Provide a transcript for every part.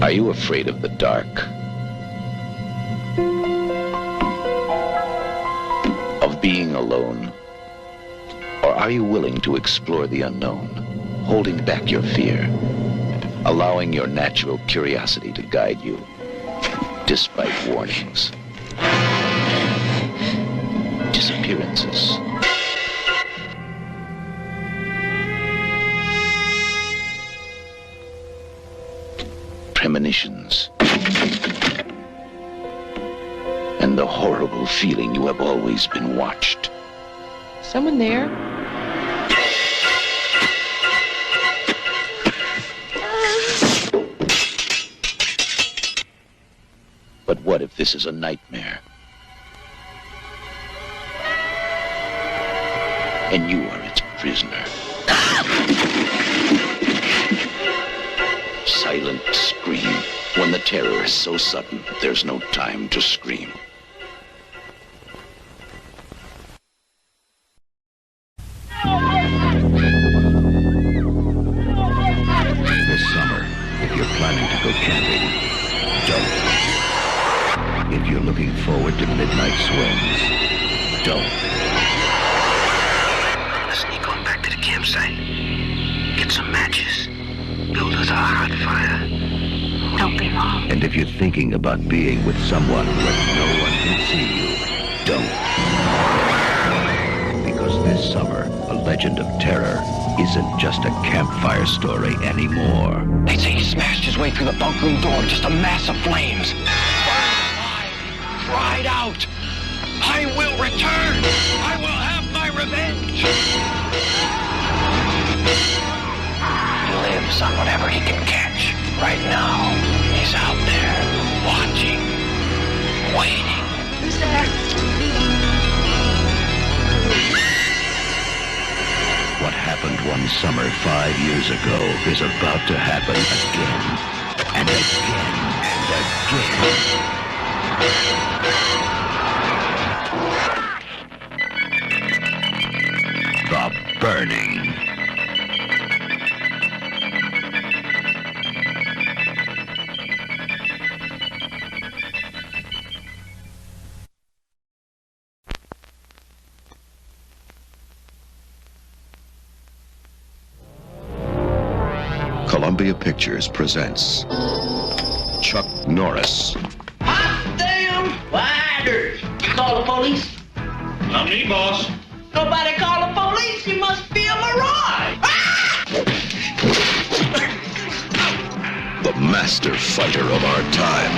Are you afraid of the dark? Of being alone? Or are you willing to explore the unknown, holding back your fear, allowing your natural curiosity to guide you, despite warnings? Disappearances. Premonitions. And the horrible feeling you have always been watched. Someone there? But what if this is a nightmare? And you are its prisoner. Silent scream. When the terror is so sudden, there's no time to scream. This summer, if you're planning to go camping, don't. If you're looking forward to midnight swims, don't. Let's sneak on back to the campsite. Get some matches. Build us a hot fire. Don't be long. And if you're thinking about being with someone where no one can see you, don't. Because this summer, a legend of terror isn't just a campfire story anymore. They say he smashed his way through the bunk room door, just a mass of flames. Burned alive, cried out, "I will return! I will have my revenge!" He lives on whatever he can catch. Right now, he's out there, watching, waiting. Who's there? What happened one summer 5 years ago is about to happen again, and again, and again. The Burning. Columbia Pictures presents Chuck Norris. Hot damn fighters! You call the police? Not me, boss. Nobody call the police. You must be a mirage. The master fighter of our time.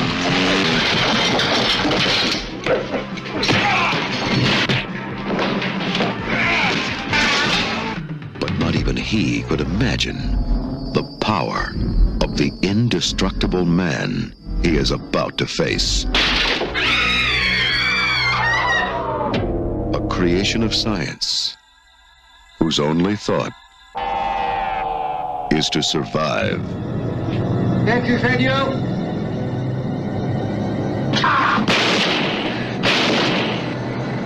But not even he could imagine the power of the indestructible man he is about to face. A creation of science whose only thought is to survive. Thank you, senor.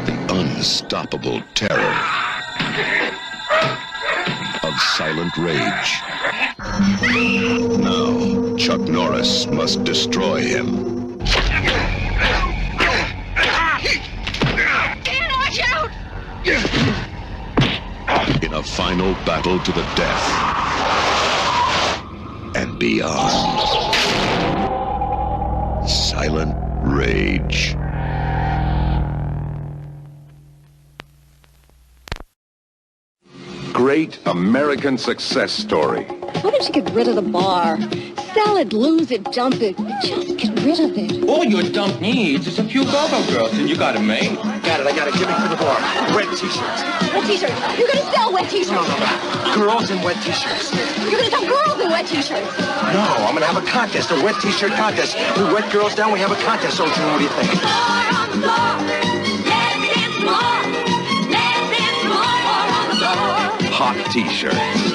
The unstoppable terror of silent rage. Now, Chuck Norris must destroy him. Dan, watch out! In a final battle to the death and beyond. Silent Rage. Great American success story. Why don't you get rid of the bar? Sell it, lose it, dump it. Just get rid of it. All your dump needs is a few go-go girls, and you got it made. Got it, I got it. Give me for the bar. Wet t-shirts. Wet t-shirts. You're gonna sell wet t-shirts. No. Girls in wet t-shirts. You're gonna sell girls in wet t-shirts. No, I'm gonna have a contest, a wet t-shirt contest. We wet girls down, we have a contest, so what do you think? Hot t-shirts.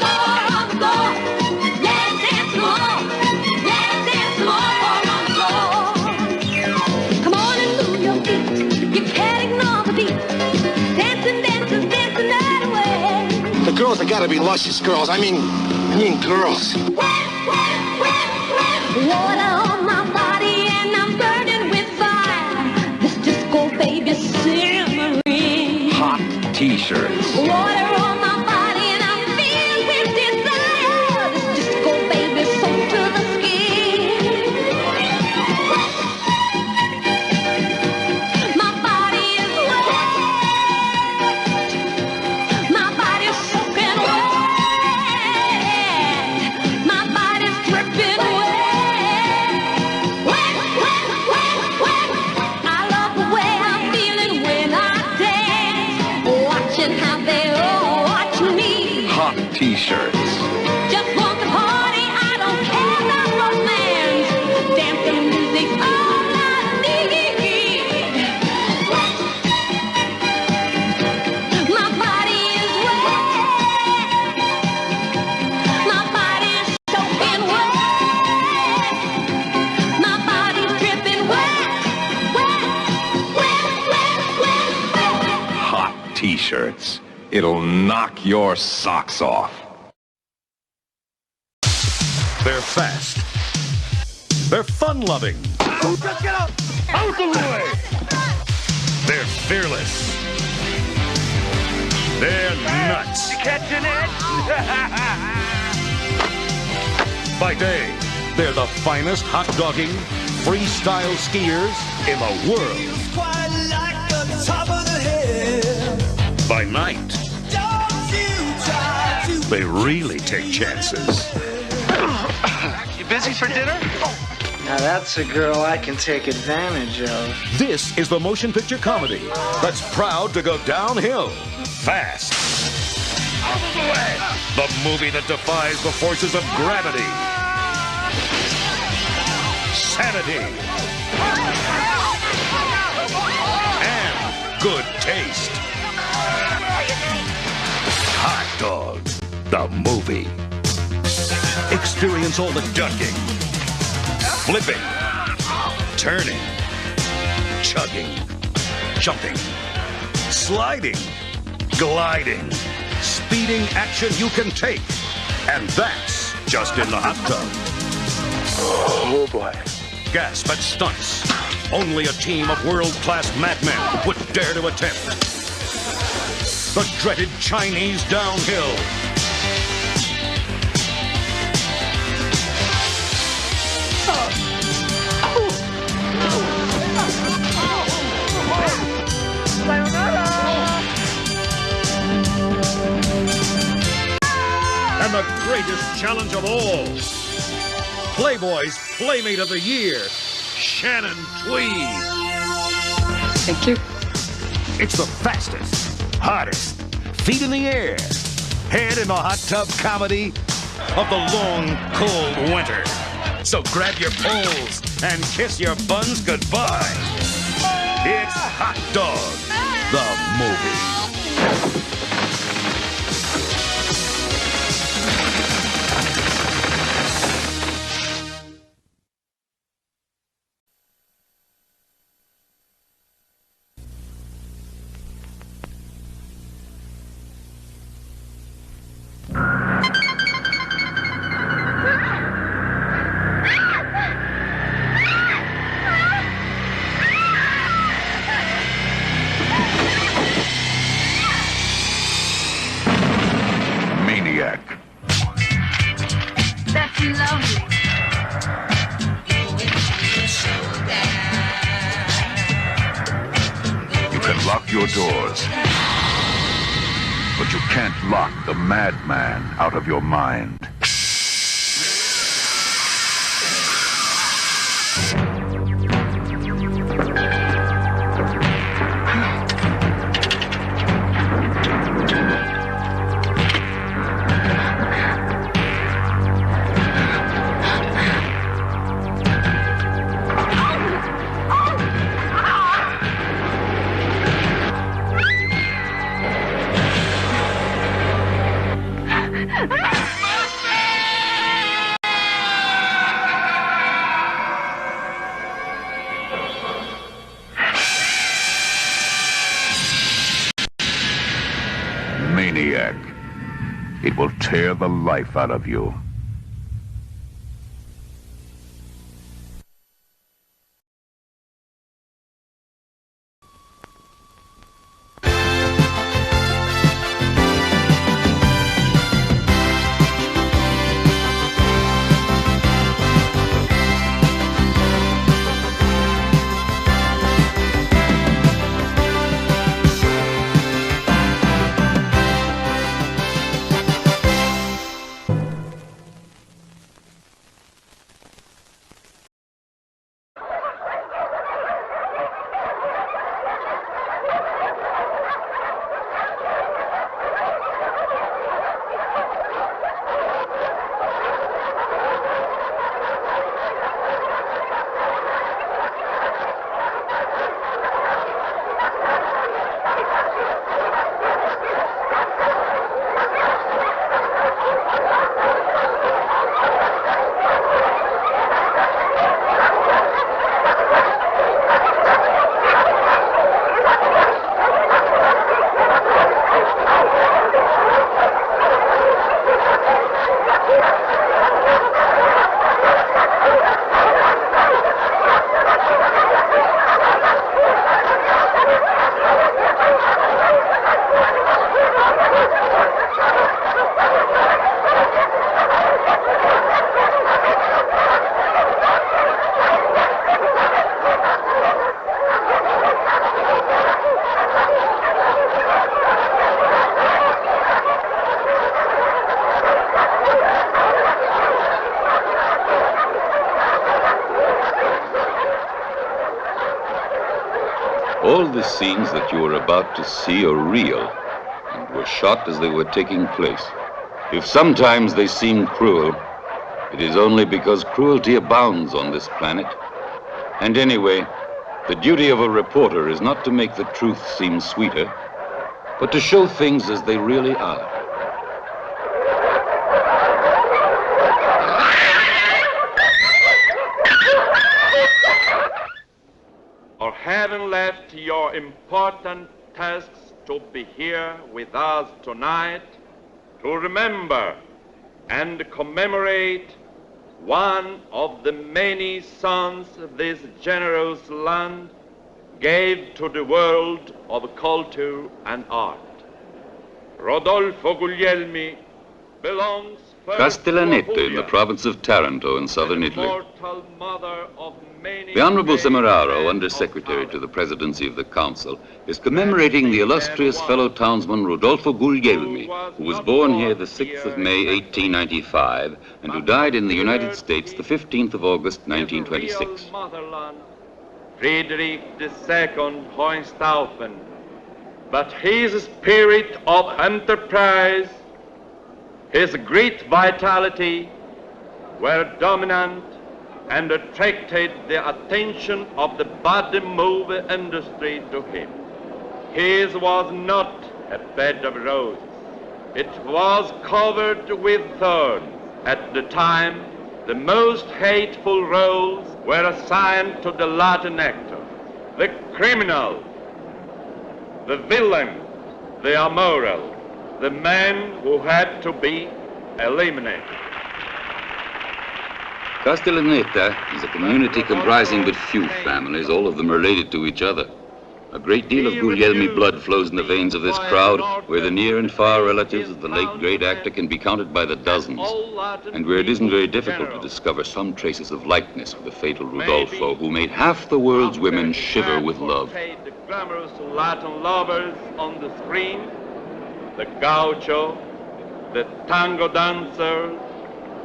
Come on and move your feet. You can't ignore the beat. Dancing, dancing, dancing that way. The girls have got to be luscious girls. I mean girls. Wet, wet, wet, wet, Water on my body and I'm burning with fire. This disco baby's simmering. Hot T-shirts. Water on my body and I'm filled with desire. This disco baby's soaked to the skin. My body is wet. My body's soaking wet. My body's dripping wet. Wet, wet, wet, wet. I love the way I'm feeling when I dance. Watching how they all watch me. Hot T-shirts. Just want to party, I don't care about romance. Dancing music's all I need. My body is wet. My body is soaking wet. My body's dripping wet. Wet, wet, wet, wet, wet. Hot T-shirts. It'll knock your socks off. They're fast. They're fun-loving. Just get out! Out of the way! They're fearless. They're nuts. Catching it? By day, they're the finest hot-dogging, freestyle skiers in the world. Quite like the top of the hill. By night, Don't you try to they really take chances. You busy for dinner? Now that's a girl I can take advantage of. This is the motion picture comedy that's proud to go downhill fast. Out of the way! The movie that defies the forces of gravity, sanity, and good taste. Hot Dog, the movie. Experience all the ducking, flipping, turning, chugging, jumping, sliding, gliding, speeding action you can take. And that's just in the hot tub. Oh boy. Gasp at stunts. Only a team of world-class madmen would dare to attempt. The dreaded Chinese downhill. And the greatest challenge of all, Playboy's Playmate of the Year, Shannon Tweed. Thank you. It's the fastest, hottest, feet in the air, head in the hot tub comedy of the long, cold winter. So grab your poles and kiss your buns goodbye. It's Hot Dog, the movie. Maniac. That's lovely. You can lock your doors, but you can't lock the madman out of your mind. Maniac. It will tear the life out of you. the scenes that you are about to see are real and were shot as they were taking place. If sometimes they seem cruel, it is only because cruelty abounds on this planet. And anyway, the duty of a reporter is not to make the truth seem sweeter, but to show things as they really are. Or having left your important tasks to be here with us tonight, to remember and commemorate one of the many sons this generous land gave to the world of culture and art. Rodolfo Guglielmi belongs Castellaneta in the province of Taranto in southern Italy. The Honorable Semeraro, Undersecretary to the Presidency of the Council, is commemorating the illustrious fellow townsman Rodolfo Guglielmi, who was born here the 6th of May, 1895, and who died in the United States the 15th of August, 1926. Friedrich II Hohenstaufen, but his spirit of enterprise, his great vitality were dominant and attracted the attention of the body movie industry to him. His was not a bed of roses. It was covered with thorns. At the time, the most hateful roles were assigned to the Latin actor, the criminal, the villain, the immoral, the man who had to be eliminated. Castellaneta is a community comprising but few families, all of them related to each other. A great deal of Guglielmi blood flows in the veins of this crowd, where the near and far relatives of the late great actor can be counted by the dozens, and where it isn't very difficult to discover some traces of likeness with the fatal Rodolfo, who made half the world's women shiver with love. The glamorous Latin lovers on the screen, the gaucho, the tango dancer,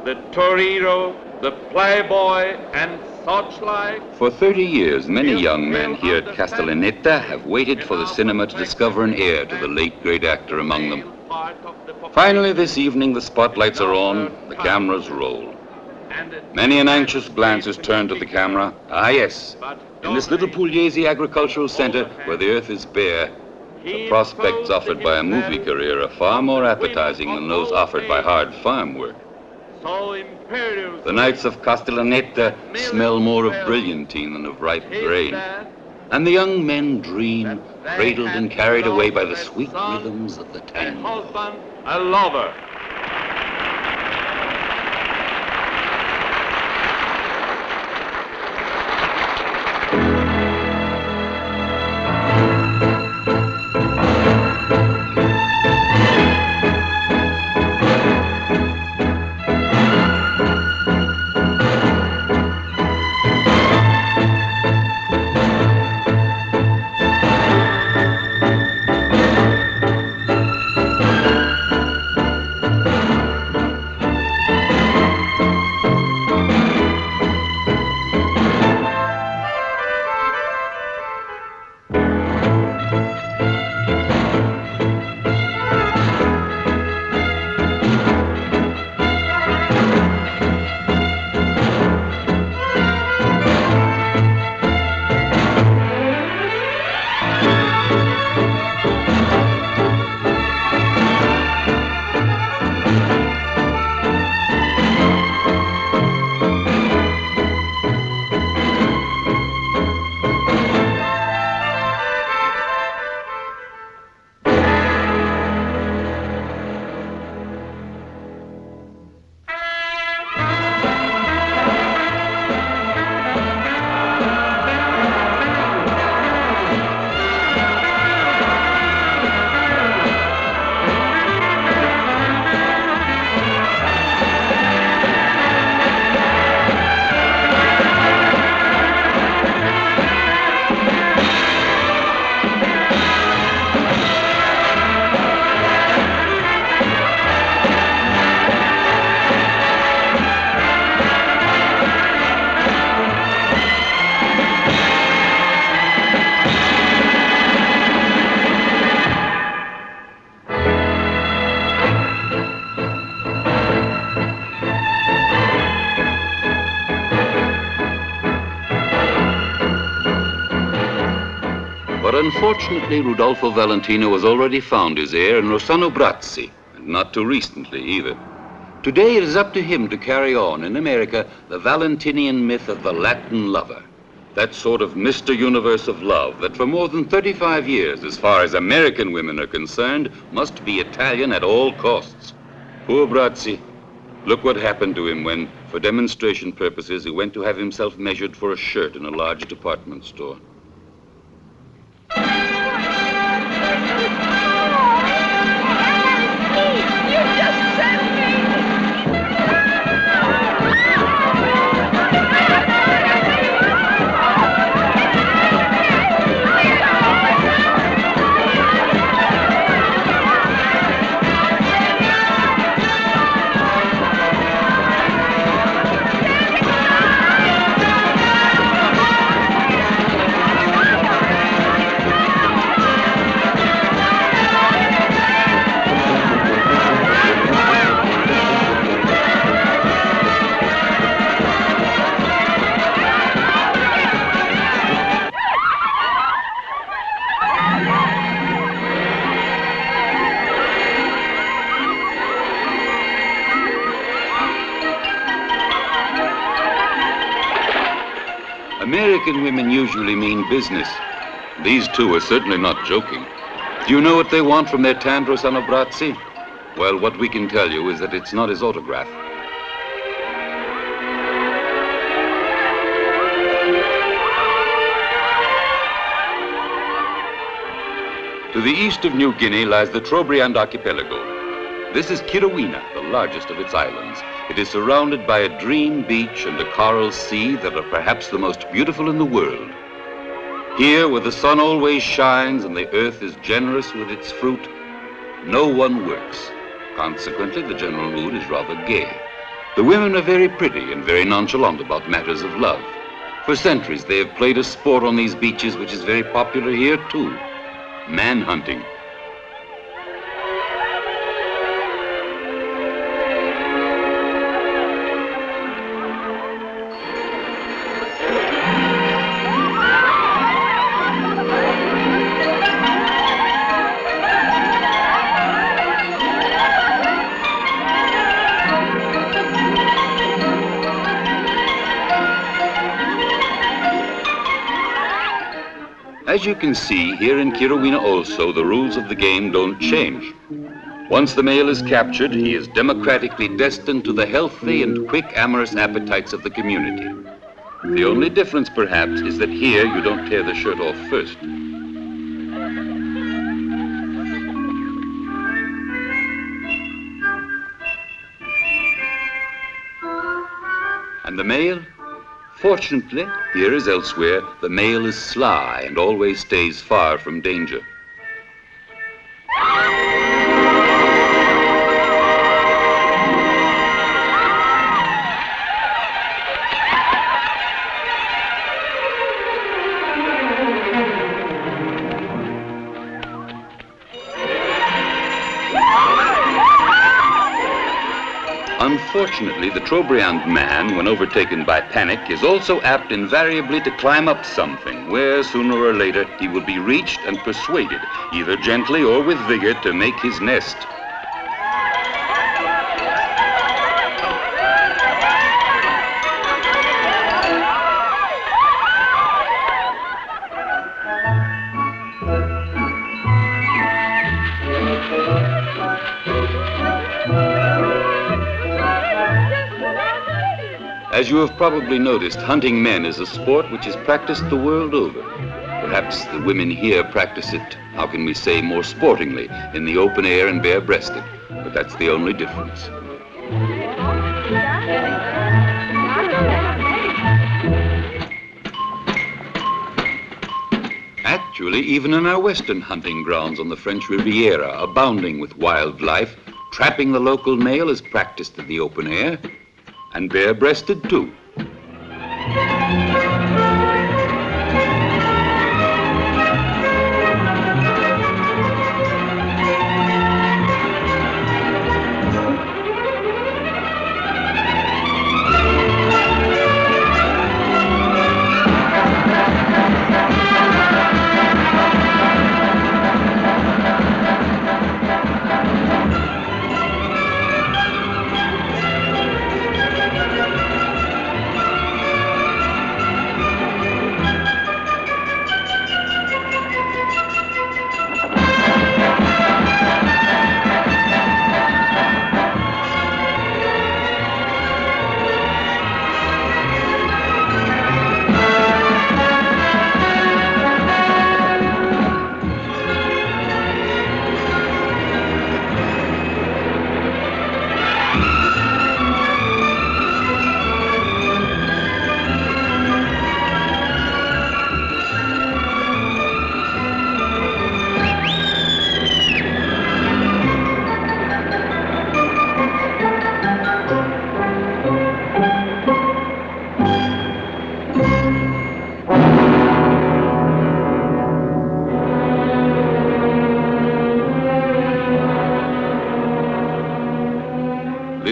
the torero, the playboy, and such like. For 30 years, many young men here at Castellaneta have waited for the cinema to discover an heir to the late great actor among them. Finally, this evening, the spotlights are on, the cameras roll. Many an anxious glance is turned to the camera. Ah, yes, in this little Pugliese agricultural center, where the earth is bare, the prospects offered by a movie career are far more appetizing than those offered by hard farm work. The nights of Castellaneta smell more of brilliantine than of ripe grain, and the young men dream, cradled and carried away by the sweet rhythms of the tango. A husband, a lover. unfortunately, Rudolfo Valentino has already found his heir in Rossano Brazzi, and not too recently either. Today it is up to him to carry on in America the Valentinian myth of the Latin lover. That sort of Mr. Universe of love that for more than 35 years, as far as American women are concerned, must be Italian at all costs. Poor Brazzi. Look what happened to him when, for demonstration purposes, he went to have himself measured for a shirt in a large department store. American women usually mean business. These two are certainly not joking. Do you know what they want from their tan Rossano Brazzi? Well, what we can tell you is that it's not his autograph. To the east of New Guinea lies the Trobriand archipelago. This is Kirowina, the largest of its islands. It is surrounded by a dream beach and a coral sea that are perhaps the most beautiful in the world. Here, where the sun always shines and the earth is generous with its fruit, no one works. Consequently, the general mood is rather gay. The women are very pretty and very nonchalant about matters of love. For centuries, they have played a sport on these beaches which is very popular here, too: man-hunting. As you can see, here in Kirowina also, the rules of the game don't change. Once the male is captured, he is democratically destined to the healthy and quick amorous appetites of the community. The only difference, perhaps, is that here you don't tear the shirt off first. And the male? Fortunately, here as elsewhere, the male is sly and always stays far from danger. Unfortunately, the Trobriand man, when overtaken by panic, is also apt invariably to climb up something, where sooner or later he will be reached and persuaded, either gently or with vigor, to make his nest. As you have probably noticed, hunting men is a sport which is practiced the world over. Perhaps the women here practice it, how can we say, more sportingly, in the open air and bare-breasted, but that's the only difference. Actually, even in our western hunting grounds on the French Riviera, abounding with wildlife, trapping the local male is practiced in the open air, and bare-breasted too.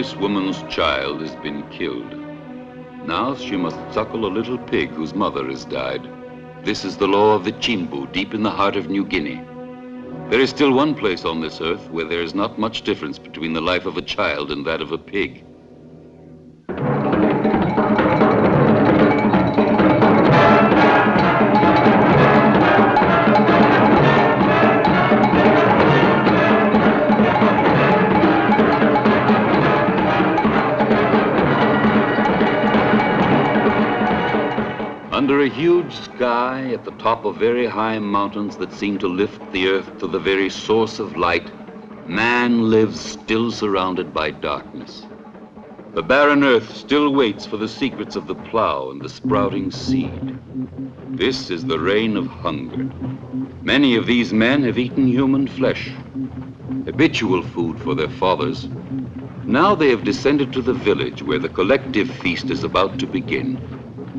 This woman's child has been killed. Now she must suckle a little pig whose mother has died. This is the law of the Chimbu, deep in the heart of New Guinea. There is still one place on this earth where there is not much difference between the life of a child and that of a pig. Under a huge sky, at the top of very high mountains that seem to lift the earth to the very source of light, man lives still surrounded by darkness. The barren earth still waits for the secrets of the plow and the sprouting seed. This is the reign of hunger. Many of these men have eaten human flesh, habitual food for their fathers. Now they have descended to the village where the collective feast is about to begin.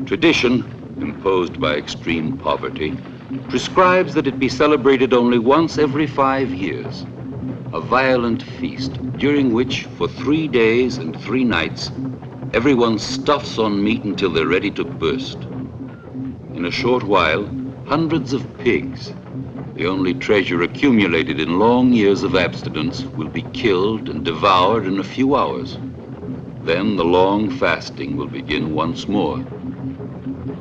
Tradition, imposed by extreme poverty, prescribes that it be celebrated only once every 5 years. A violent feast, during which, for 3 days and 3 nights, everyone stuffs on meat until they're ready to burst. In a short while, hundreds of pigs, the only treasure accumulated in long years of abstinence, will be killed and devoured in a few hours. Then the long fasting will begin once more.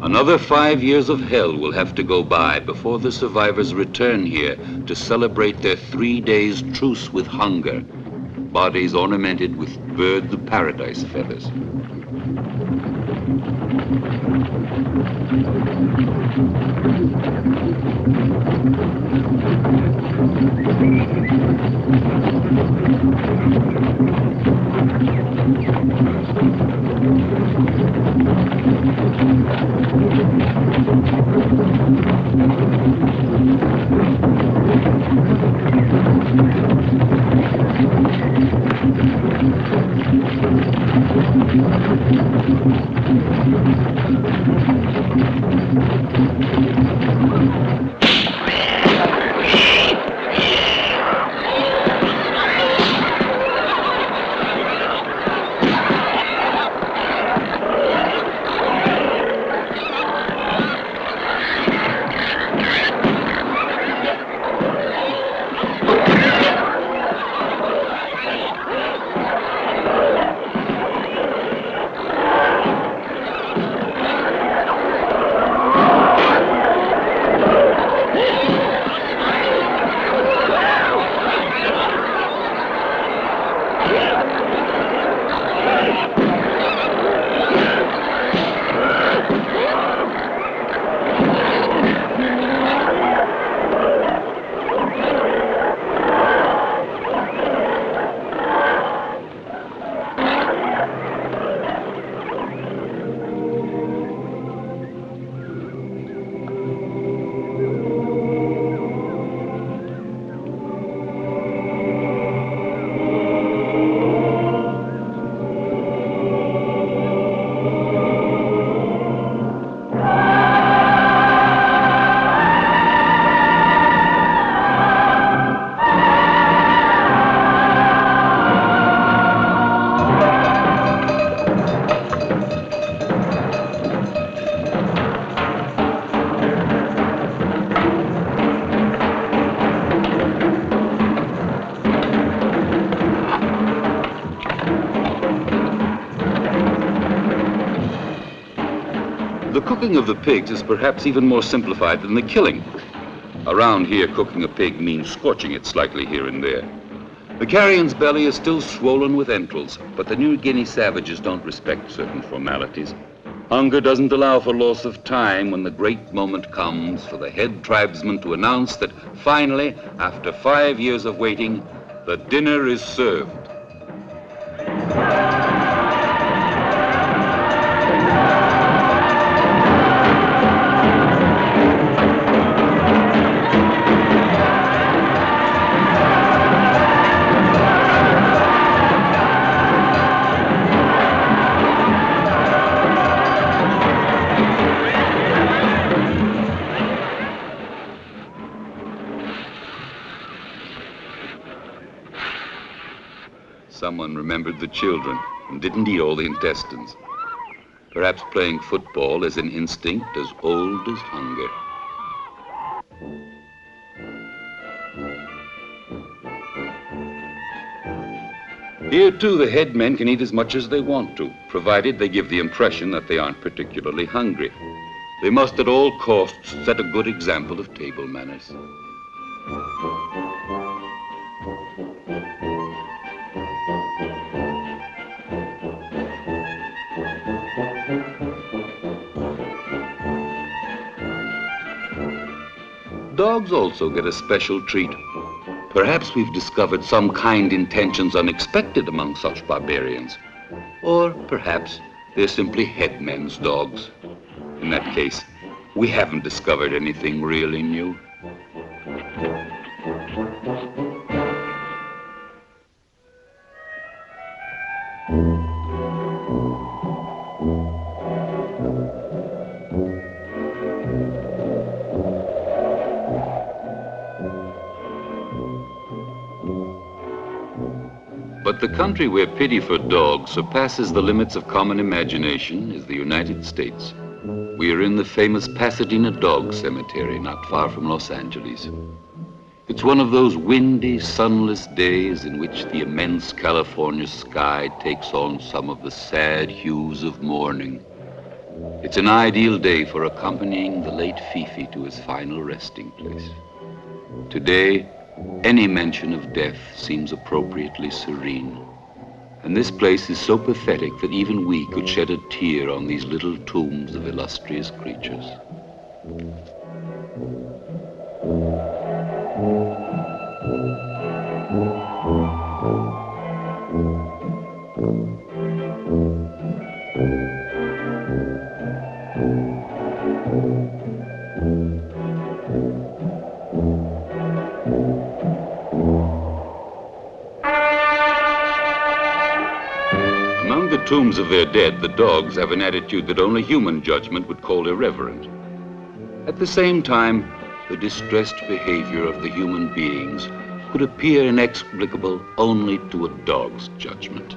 Another 5 years of hell will have to go by before the survivors return here to celebrate their 3 days' truce with hunger, bodies ornamented with birds of paradise feathers. The cooking of the pigs is perhaps even more simplified than the killing. Around here, cooking a pig means scorching it slightly here and there. The carrion's belly is still swollen with entrails, but the New Guinea savages don't respect certain formalities. Hunger doesn't allow for loss of time when the great moment comes for the head tribesman to announce that finally, after 5 years of waiting, the dinner is served. someone remembered the children and didn't eat all the intestines. Perhaps playing football is an instinct as old as hunger. Here, too, the headmen can eat as much as they want to, provided they give the impression that they aren't particularly hungry. They must at all costs set a good example of table manners. Dogs also get a special treat. Perhaps we've discovered some kind intentions unexpected among such barbarians. Or perhaps they're simply headmen's dogs. In that case, we haven't discovered anything really new. But the country where pity for dogs surpasses the limits of common imagination is the United States. We are in the famous Pasadena Dog Cemetery, not far from Los Angeles. It's one of those windy, sunless days in which the immense California sky takes on some of the sad hues of mourning. It's an ideal day for accompanying the late Fifi to his final resting place. Today, any mention of death seems appropriately serene. And this place is so pathetic that even we could shed a tear on these little tombs of illustrious creatures. Tombs of their dead, the dogs have an attitude that only human judgment would call irreverent. At the same time, the distressed behavior of the human beings could appear inexplicable only to a dog's judgment.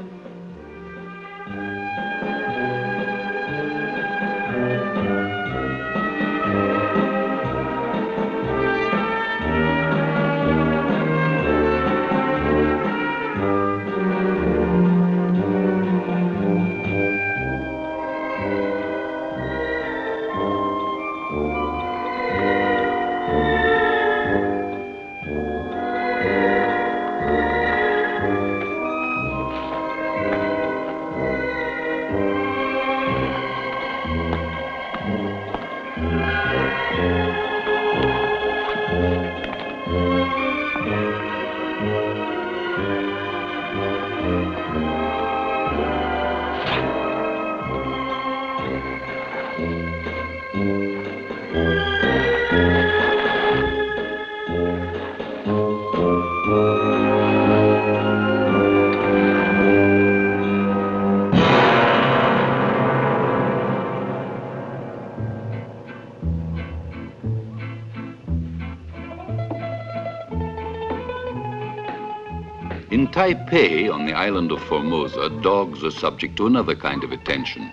In Taipei, on the island of Formosa, dogs are subject to another kind of attention.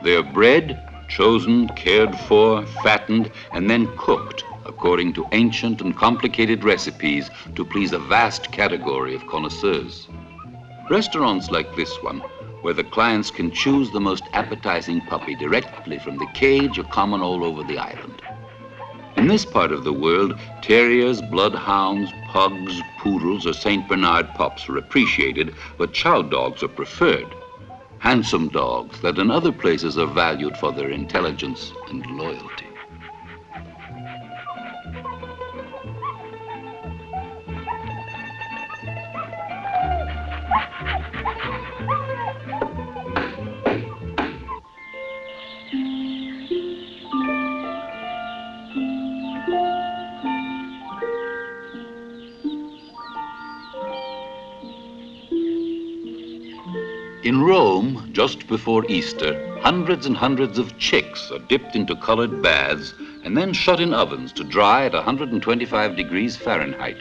They are bred, chosen, cared for, fattened, and then cooked according to ancient and complicated recipes to please a vast category of connoisseurs. Restaurants like this one, where the clients can choose the most appetizing puppy directly from the cage, are common all over the island. In this part of the world, terriers, bloodhounds, pugs, poodles, or St. Bernard pups are appreciated, but chow dogs are preferred. Handsome dogs that in other places are valued for their intelligence and loyalty. In Rome, just before Easter, hundreds and hundreds of chicks are dipped into colored baths and then shut in ovens to dry at 125 degrees Fahrenheit.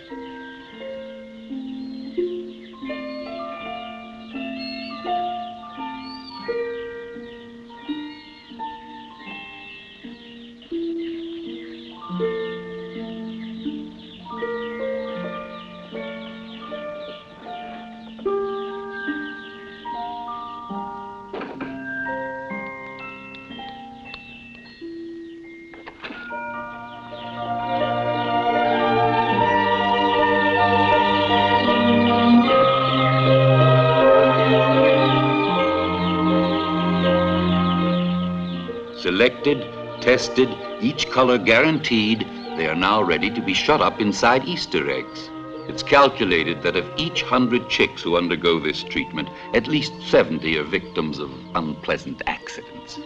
selected, tested, each color guaranteed, they are now ready to be shut up inside Easter eggs. It's calculated that of each 100 chicks who undergo this treatment, at least 70 are victims of unpleasant accidents.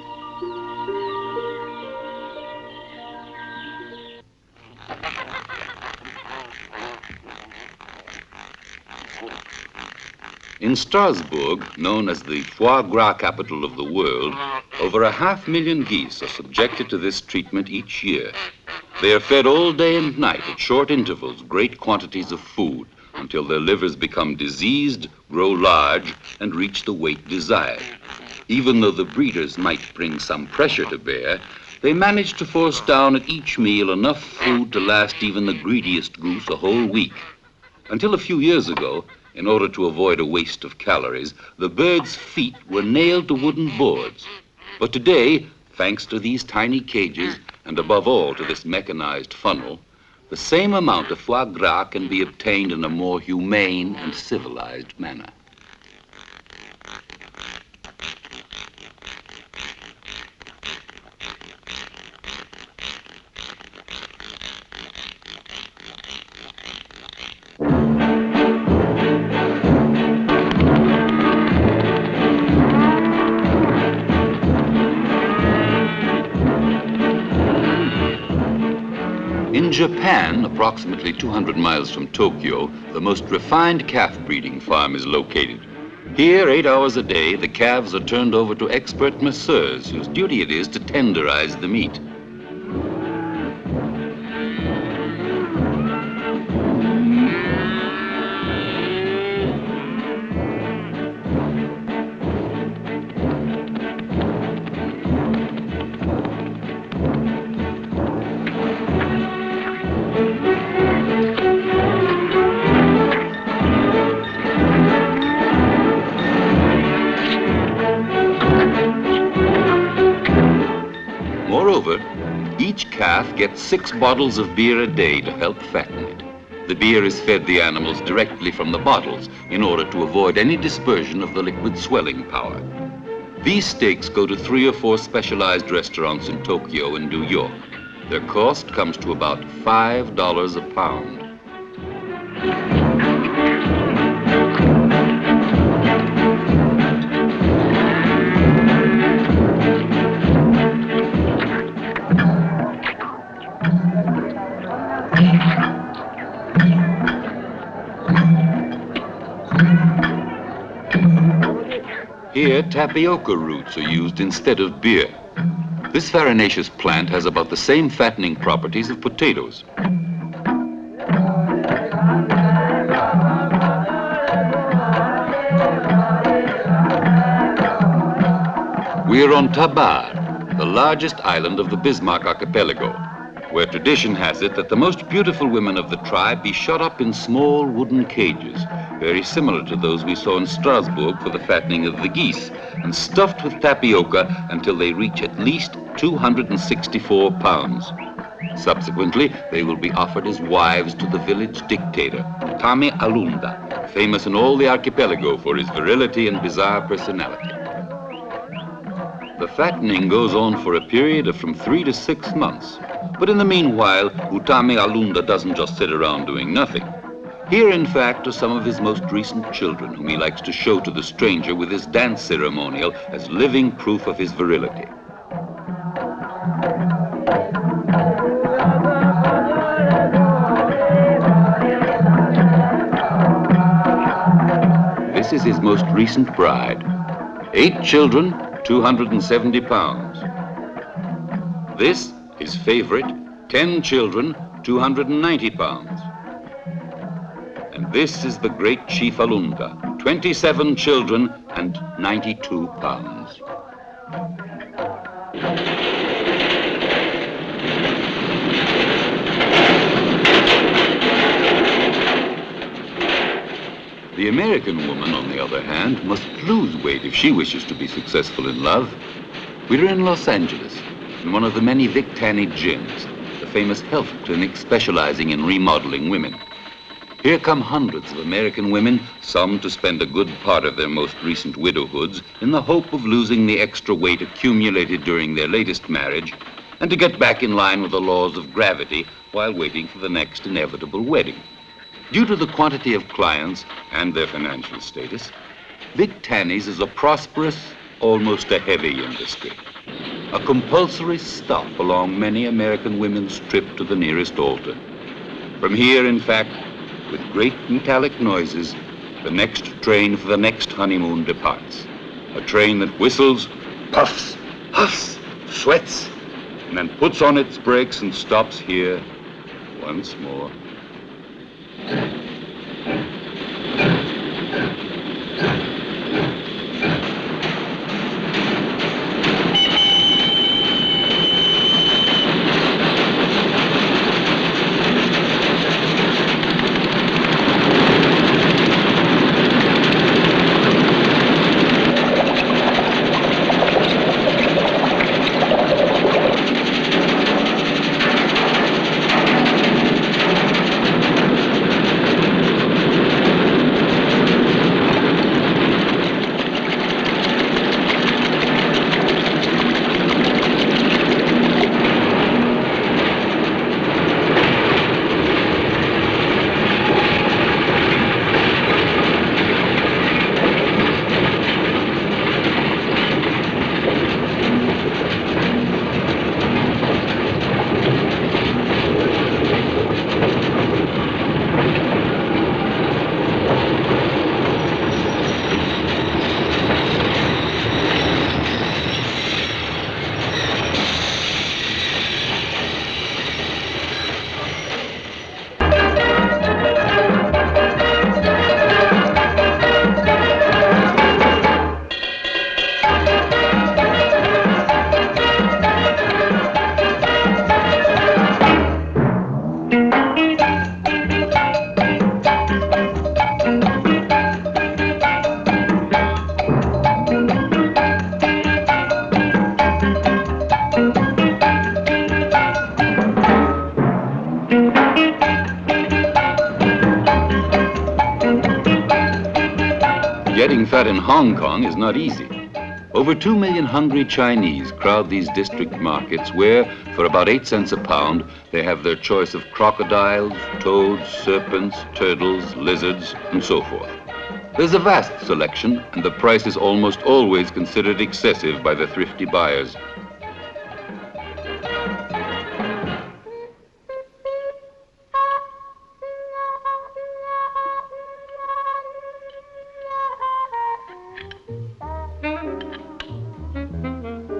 In Strasbourg, known as the foie gras capital of the world, over 500,000 geese are subjected to this treatment each year. They are fed all day and night at short intervals great quantities of food until their livers become diseased, grow large, and reach the weight desired. Even though the breeders might bring some pressure to bear, they manage to force down at each meal enough food to last even the greediest goose a whole week. Until a few years ago, in order to avoid a waste of calories, the birds' feet were nailed to wooden boards. But today, thanks to these tiny cages, and above all to this mechanized funnel, the same amount of foie gras can be obtained in a more humane and civilized manner. In Japan, approximately 200 miles from Tokyo, the most refined calf breeding farm is located. Here, 8 hours a day, the calves are turned over to expert masseurs whose duty it is to tenderize the meat. Moreover, each calf gets 6 bottles of beer a day to help fatten it. The beer is fed the animals directly from the bottles in order to avoid any dispersion of the liquid swelling power. These steaks go to 3 or 4 specialized restaurants in Tokyo and New York. Their cost comes to about $5 a pound. Here, tapioca roots are used instead of beer. This farinaceous plant has about the same fattening properties of potatoes. We are on Tabar, the largest island of the Bismarck archipelago, where tradition has it that the most beautiful women of the tribe be shut up in small wooden cages, very similar to those we saw in Strasbourg for the fattening of the geese, and stuffed with tapioca until they reach at least 264 pounds. Subsequently, they will be offered as wives to the village dictator, Tame Alunda, famous in all the archipelago for his virility and bizarre personality. The fattening goes on for a period of from 3 to 6 months. But in the meanwhile, Utame Alunda doesn't just sit around doing nothing. Here, in fact, are some of his most recent children, whom he likes to show to the stranger with his dance ceremonial as living proof of his virility. This is his most recent bride. 8 children, 270 pounds. This, his favorite, 10 children, 290 pounds. And this is the great Chief Alunda, 27 children and 92 pounds. The American woman, on the other hand, must lose weight if she wishes to be successful in love. We're in Los Angeles, in one of the many Vic Tanny gyms, the famous health clinic specializing in remodeling women. Here come hundreds of American women, some to spend a good part of their most recent widowhoods in the hope of losing the extra weight accumulated during their latest marriage and to get back in line with the laws of gravity while waiting for the next inevitable wedding. Due to the quantity of clients and their financial status, Big Tanny's is a prosperous, almost a heavy industry. A compulsory stop along many American women's trip to the nearest altar. From here, in fact, with great metallic noises, the next train for the next honeymoon departs. A train that whistles, puffs, huffs, sweats, and then puts on its brakes and stops here once more. Getting fat in Hong Kong is not easy. Over 2 million hungry Chinese crowd these district markets where, for about 8 cents a pound, they have their choice of crocodiles, toads, serpents, turtles, lizards, and so forth. There's a vast selection, and the price is almost always considered excessive by the thrifty buyers.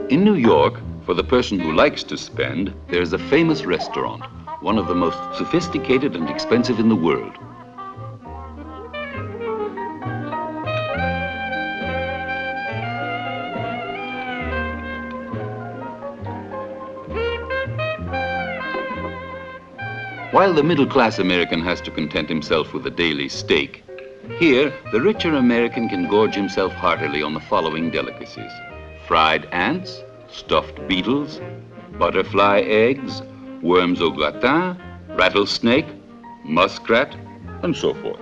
In New York, for the person who likes to spend, there is a famous restaurant, one of the most sophisticated and expensive in the world. While the middle-class American has to content himself with a daily steak, here, the richer American can gorge himself heartily on the following delicacies: fried ants, stuffed beetles, butterfly eggs, worms au gratin, rattlesnake, muskrat, and so forth.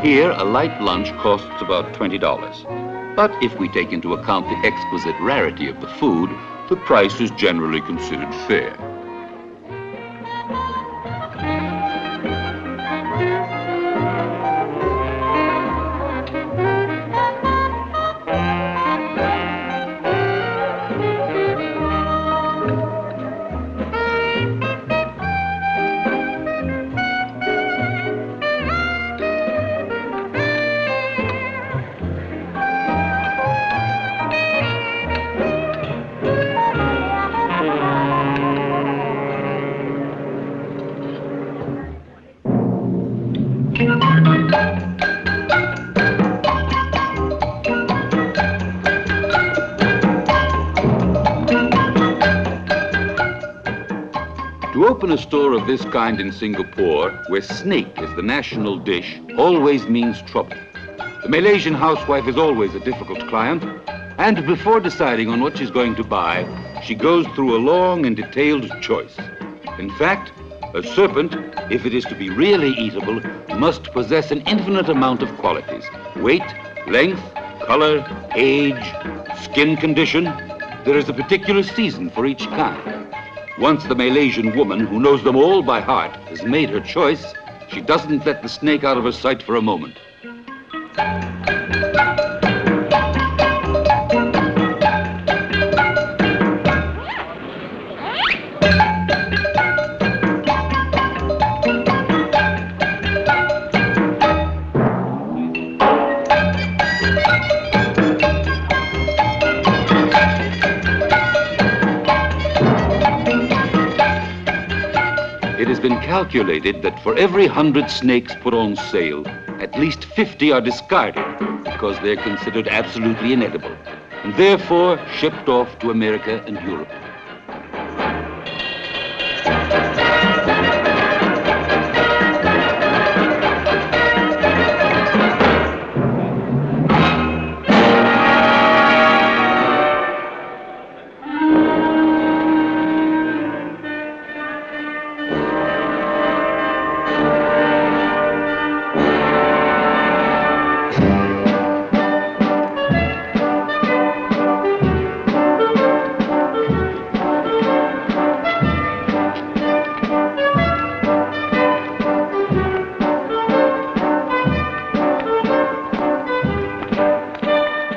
Here, a light lunch costs about $20. But if we take into account the exquisite rarity of the food, the price is generally considered fair. To open a store of this kind in Singapore, where snake is the national dish, always means trouble. The Malaysian housewife is always a difficult client, and before deciding on what she's going to buy, she goes through a long and detailed choice. In fact, a serpent, if it is to be really eatable, must possess an infinite amount of qualities: weight, length, color, age, skin condition. There is a particular season for each kind. Once the Malaysian woman, who knows them all by heart, has made her choice, she doesn't let the snake out of her sight for a moment. It has been calculated that for every 100 snakes put on sale, at least 50 are discarded because they're considered absolutely inedible, and therefore shipped off to America and Europe.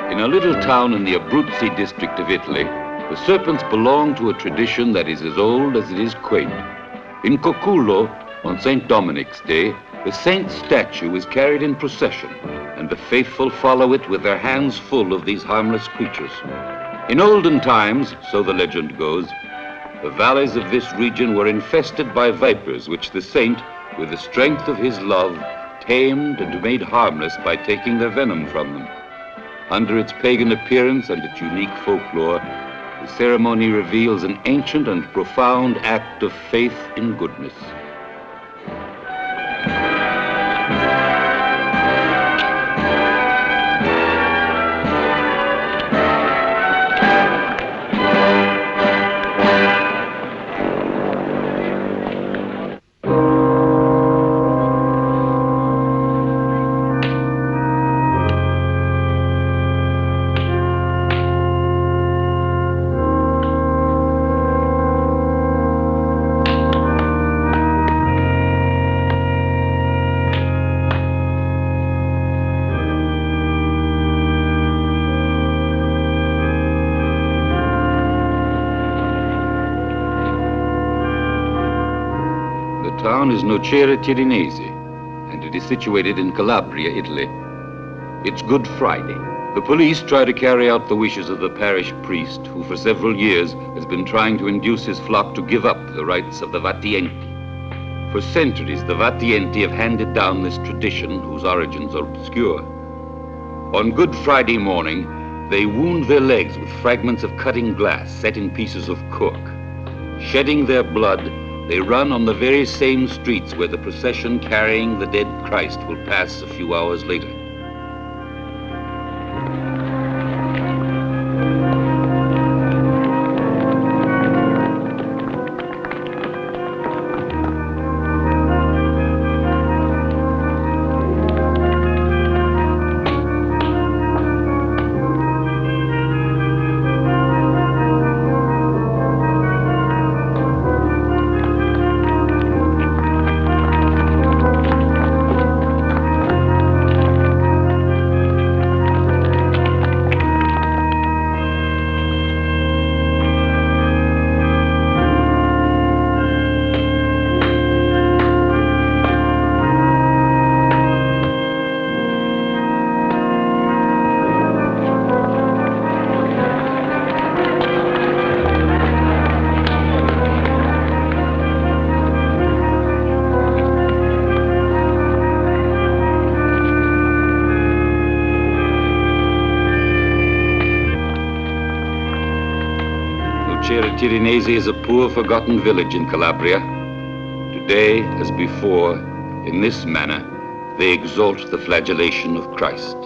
In a little town in the Abruzzi district of Italy, the serpents belong to a tradition that is as old as it is quaint. In Cocullo, on St. Dominic's Day, the saint's statue is carried in procession, and the faithful follow it with their hands full of these harmless creatures. In olden times, so the legend goes, the valleys of this region were infested by vipers, which the saint, with the strength of his love, tamed and made harmless by taking their venom from them. Under its pagan appearance and its unique folklore, the ceremony reveals an ancient and profound act of faith in goodness. The town is Nocera Tirinese, and it is situated in Calabria, Italy. It's Good Friday. The police try to carry out the wishes of the parish priest, who for several years has been trying to induce his flock to give up the rights of the Vatienti. For centuries, the Vatienti have handed down this tradition whose origins are obscure. On Good Friday morning, they wound their legs with fragments of cutting glass set in pieces of cork. Shedding their blood, they run on the very same streets where the procession carrying the dead Christ will pass a few hours later. Nocera Tirinese is a poor, forgotten village in Calabria. Today, as before, in this manner, they exalt the flagellation of Christ.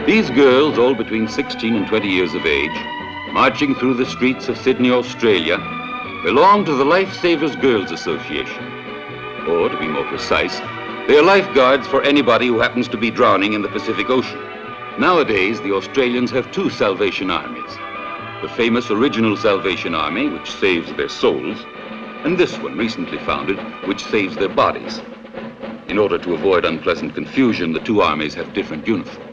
These girls, all between 16 and 20 years of age, marching through the streets of Sydney, Australia, belong to the Lifesavers Girls Association. Or, to be more precise, they are lifeguards for anybody who happens to be drowning in the Pacific Ocean. Nowadays, the Australians have two Salvation Armies. The famous original Salvation Army, which saves their souls, and this one, recently founded, which saves their bodies. In order to avoid unpleasant confusion, the two armies have different uniforms.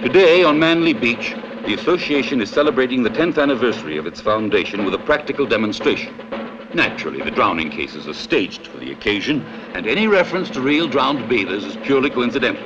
Today, on Manly Beach, the association is celebrating the 10th anniversary of its foundation with a practical demonstration. Naturally, the drowning cases are staged for the occasion, and any reference to real drowned bathers is purely coincidental.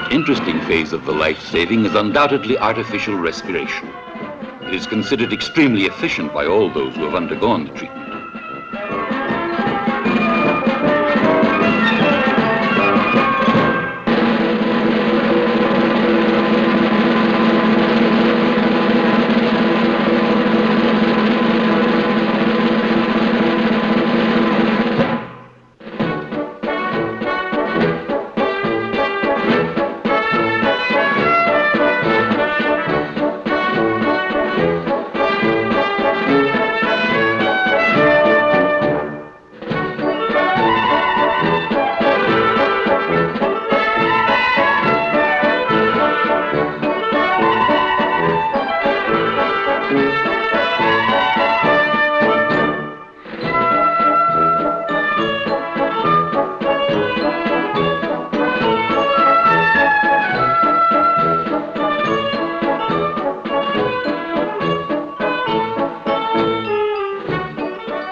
Interesting phase of the life-saving is undoubtedly artificial respiration. It is considered extremely efficient by all those who have undergone the treatment.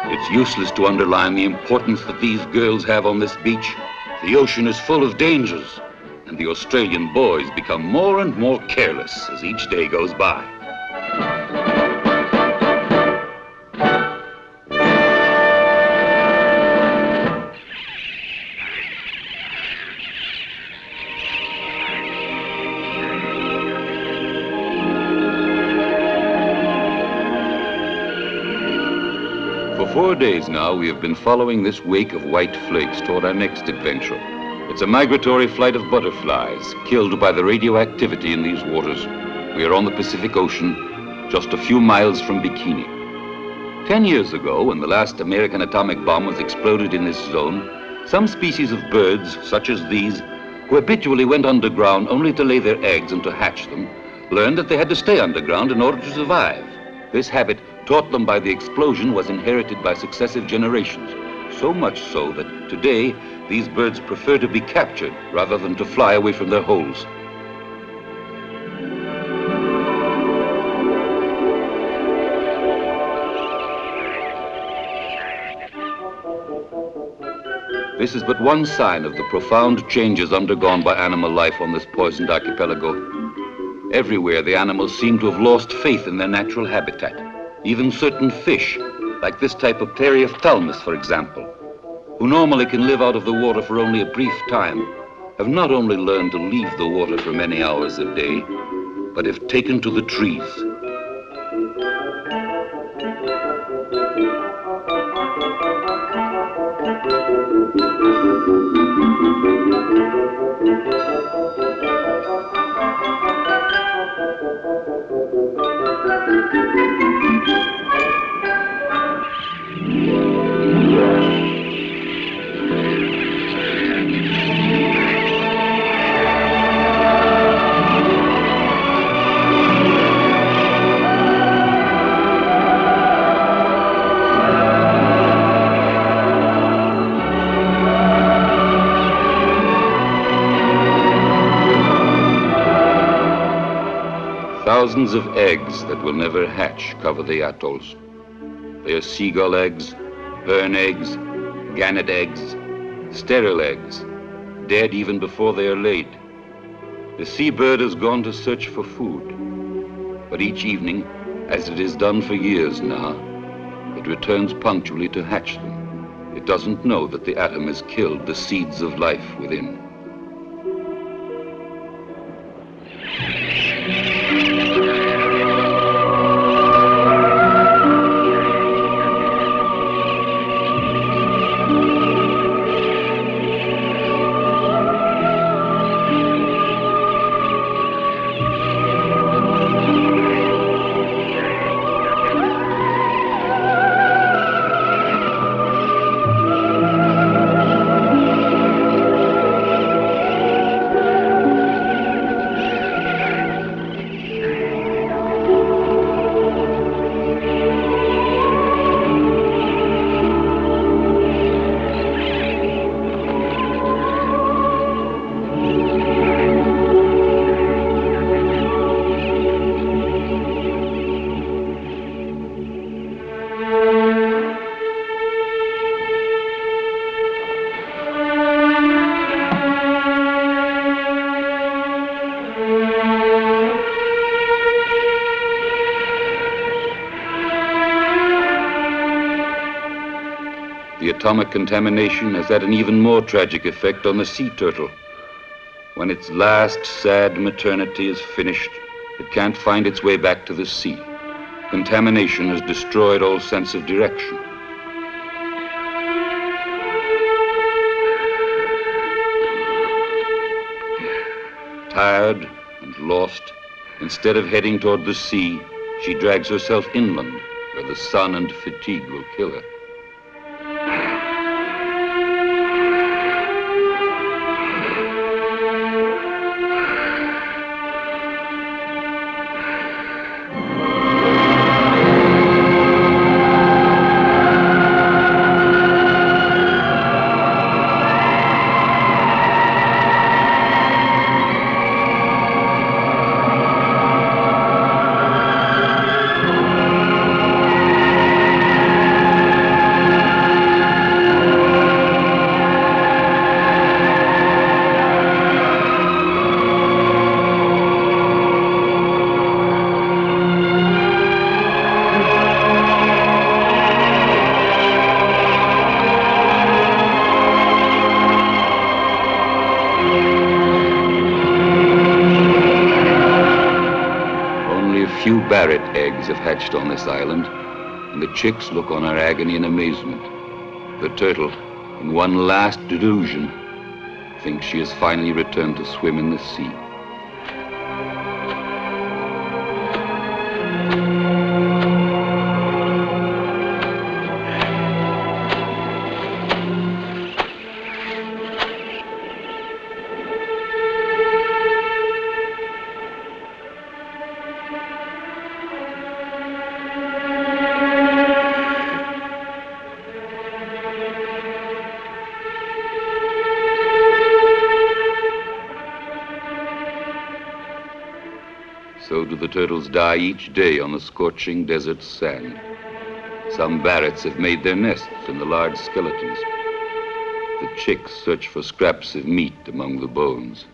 It's useless to underline the importance that these girls have on this beach. The ocean is full of dangers, and the Australian boys become more and more careless as each day goes by. 4 days now, we have been following this wake of white flakes toward our next adventure. It's a migratory flight of butterflies killed by the radioactivity in these waters. We are on the Pacific Ocean, just a few miles from Bikini. 10 years ago, when the last American atomic bomb was exploded in this zone, some species of birds, such as these, who habitually went underground only to lay their eggs and to hatch them, learned that they had to stay underground in order to survive. This habit, taught them by the explosion, was inherited by successive generations, so much so that today these birds prefer to be captured rather than to fly away from their holes. This is but one sign of the profound changes undergone by animal life on this poisoned archipelago. Everywhere, the animals seem to have lost faith in their natural habitat. Even certain fish, like this type of Periophthalmus, for example, who normally can live out of the water for only a brief time, have not only learned to leave the water for many hours a day, but have taken to the trees. Thousands of eggs that will never hatch cover the atolls. They are seagull eggs, hern eggs, gannet eggs, sterile eggs, dead even before they are laid. The seabird has gone to search for food, but each evening, as it has done for years now, it returns punctually to hatch them. It doesn't know that the atom has killed the seeds of life within. The atomic contamination has had an even more tragic effect on the sea turtle. When its last sad maternity is finished, it can't find its way back to the sea. Contamination has destroyed all sense of direction. Tired and lost, instead of heading toward the sea, she drags herself inland, where the sun and fatigue will kill her. Few Barrett eggs have hatched on this island, and the chicks look on her agony in amazement. The turtle, in one last delusion, thinks she has finally returned to swim in the sea. So do the turtles die each day on the scorching desert sand. Some barrets have made their nests in the large skeletons. The chicks search for scraps of meat among the bones.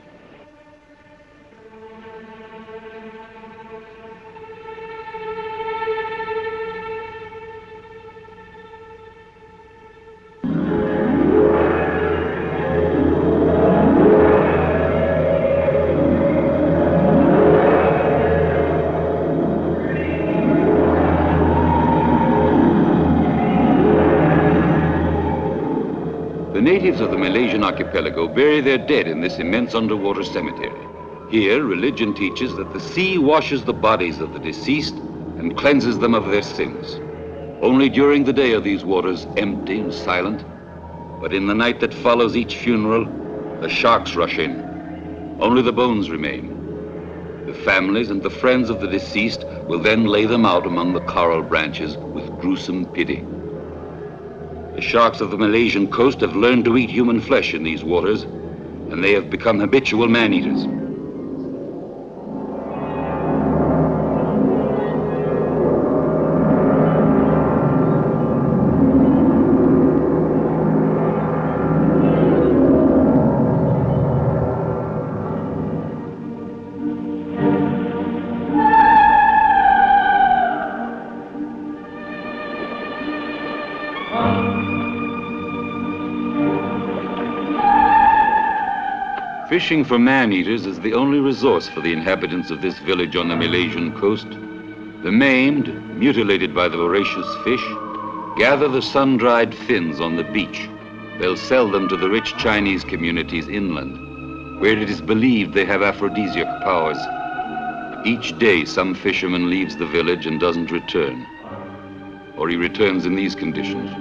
The natives of the Malaysian archipelago bury their dead in this immense underwater cemetery. Here, religion teaches that the sea washes the bodies of the deceased and cleanses them of their sins. Only during the day are these waters empty and silent, but in the night that follows each funeral, the sharks rush in. Only the bones remain. The families and the friends of the deceased will then lay them out among the coral branches with gruesome pity. The sharks of the Malaysian coast have learned to eat human flesh in these waters, and they have become habitual man-eaters. Fishing for man-eaters is the only resource for the inhabitants of this village on the Malaysian coast. The maimed, mutilated by the voracious fish, gather the sun-dried fins on the beach. They'll sell them to the rich Chinese communities inland, where it is believed they have aphrodisiac powers. Each day, some fisherman leaves the village and doesn't return, or he returns in these conditions.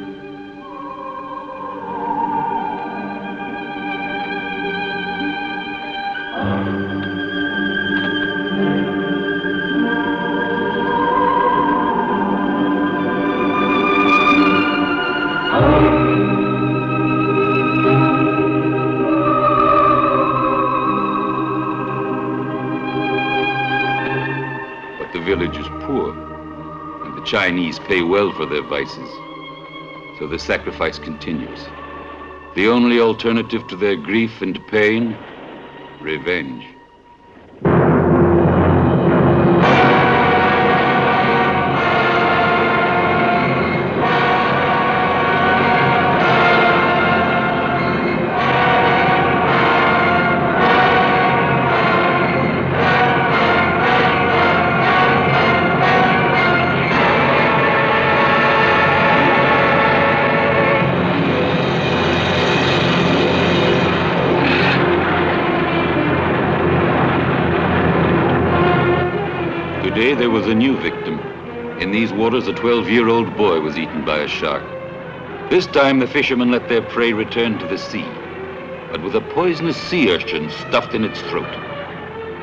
The village is poor, and the Chinese pay well for their vices, so the sacrifice continues. The only alternative to their grief and pain, revenge. Today there was a new victim. In these waters, a 12-year-old boy was eaten by a shark. This time the fishermen let their prey return to the sea, but with a poisonous sea urchin stuffed in its throat.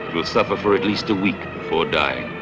It will suffer for at least a week before dying.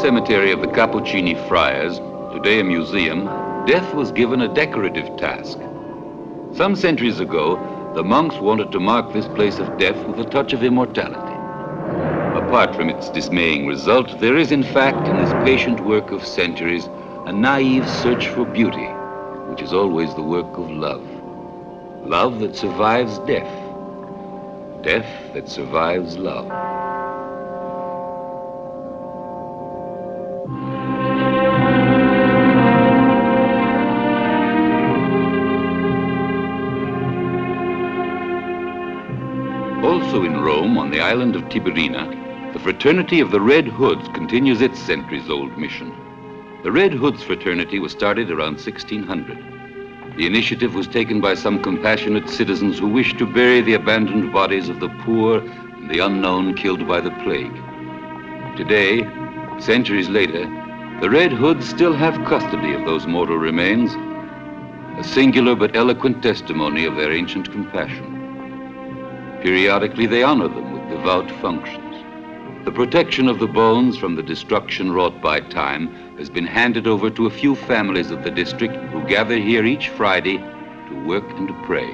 cemetery of the Cappuccini Friars, today a museum, death was given a decorative task. Some centuries ago, the monks wanted to mark this place of death with a touch of immortality. Apart from its dismaying result, there is in fact in this patient work of centuries a naive search for beauty, which is always the work of love. Love that survives death. Death that survives love. Also in Rome, on the island of Tiberina, the fraternity of the Red Hoods continues its centuries-old mission. The Red Hoods fraternity was started around 1600. The initiative was taken by some compassionate citizens who wished to bury the abandoned bodies of the poor and the unknown killed by the plague. Today, centuries later, the Red Hoods still have custody of those mortal remains, a singular but eloquent testimony of their ancient compassion. Periodically, they honor them with devout functions. The protection of the bones from the destruction wrought by time has been handed over to a few families of the district who gather here each Friday to work and to pray.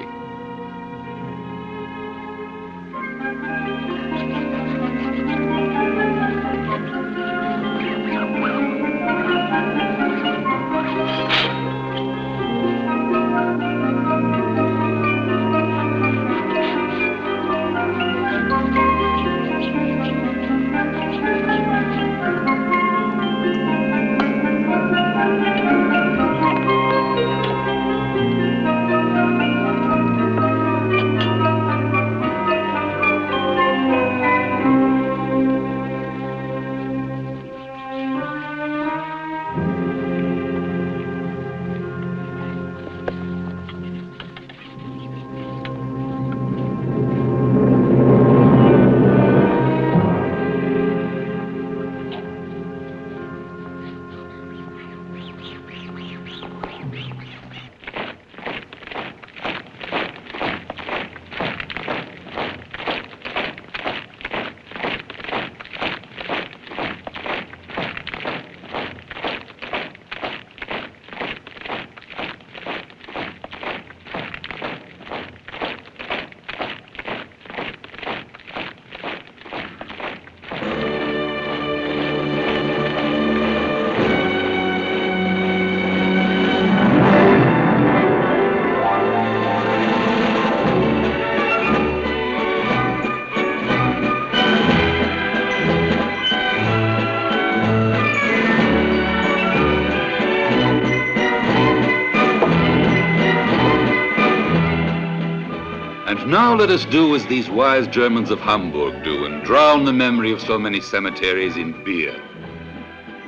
Now let us do as these wise Germans of Hamburg do and drown the memory of so many cemeteries in beer.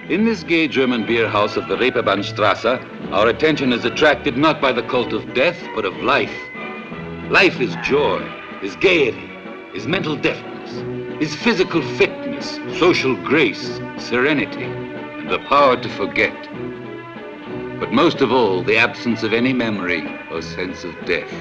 In this gay German beer house of the Reeperbahnstrasse, our attention is attracted not by the cult of death, but of life. Life is joy, is gaiety, is mental deftness, is physical fitness, social grace, serenity, and the power to forget. But most of all, the absence of any memory or sense of death.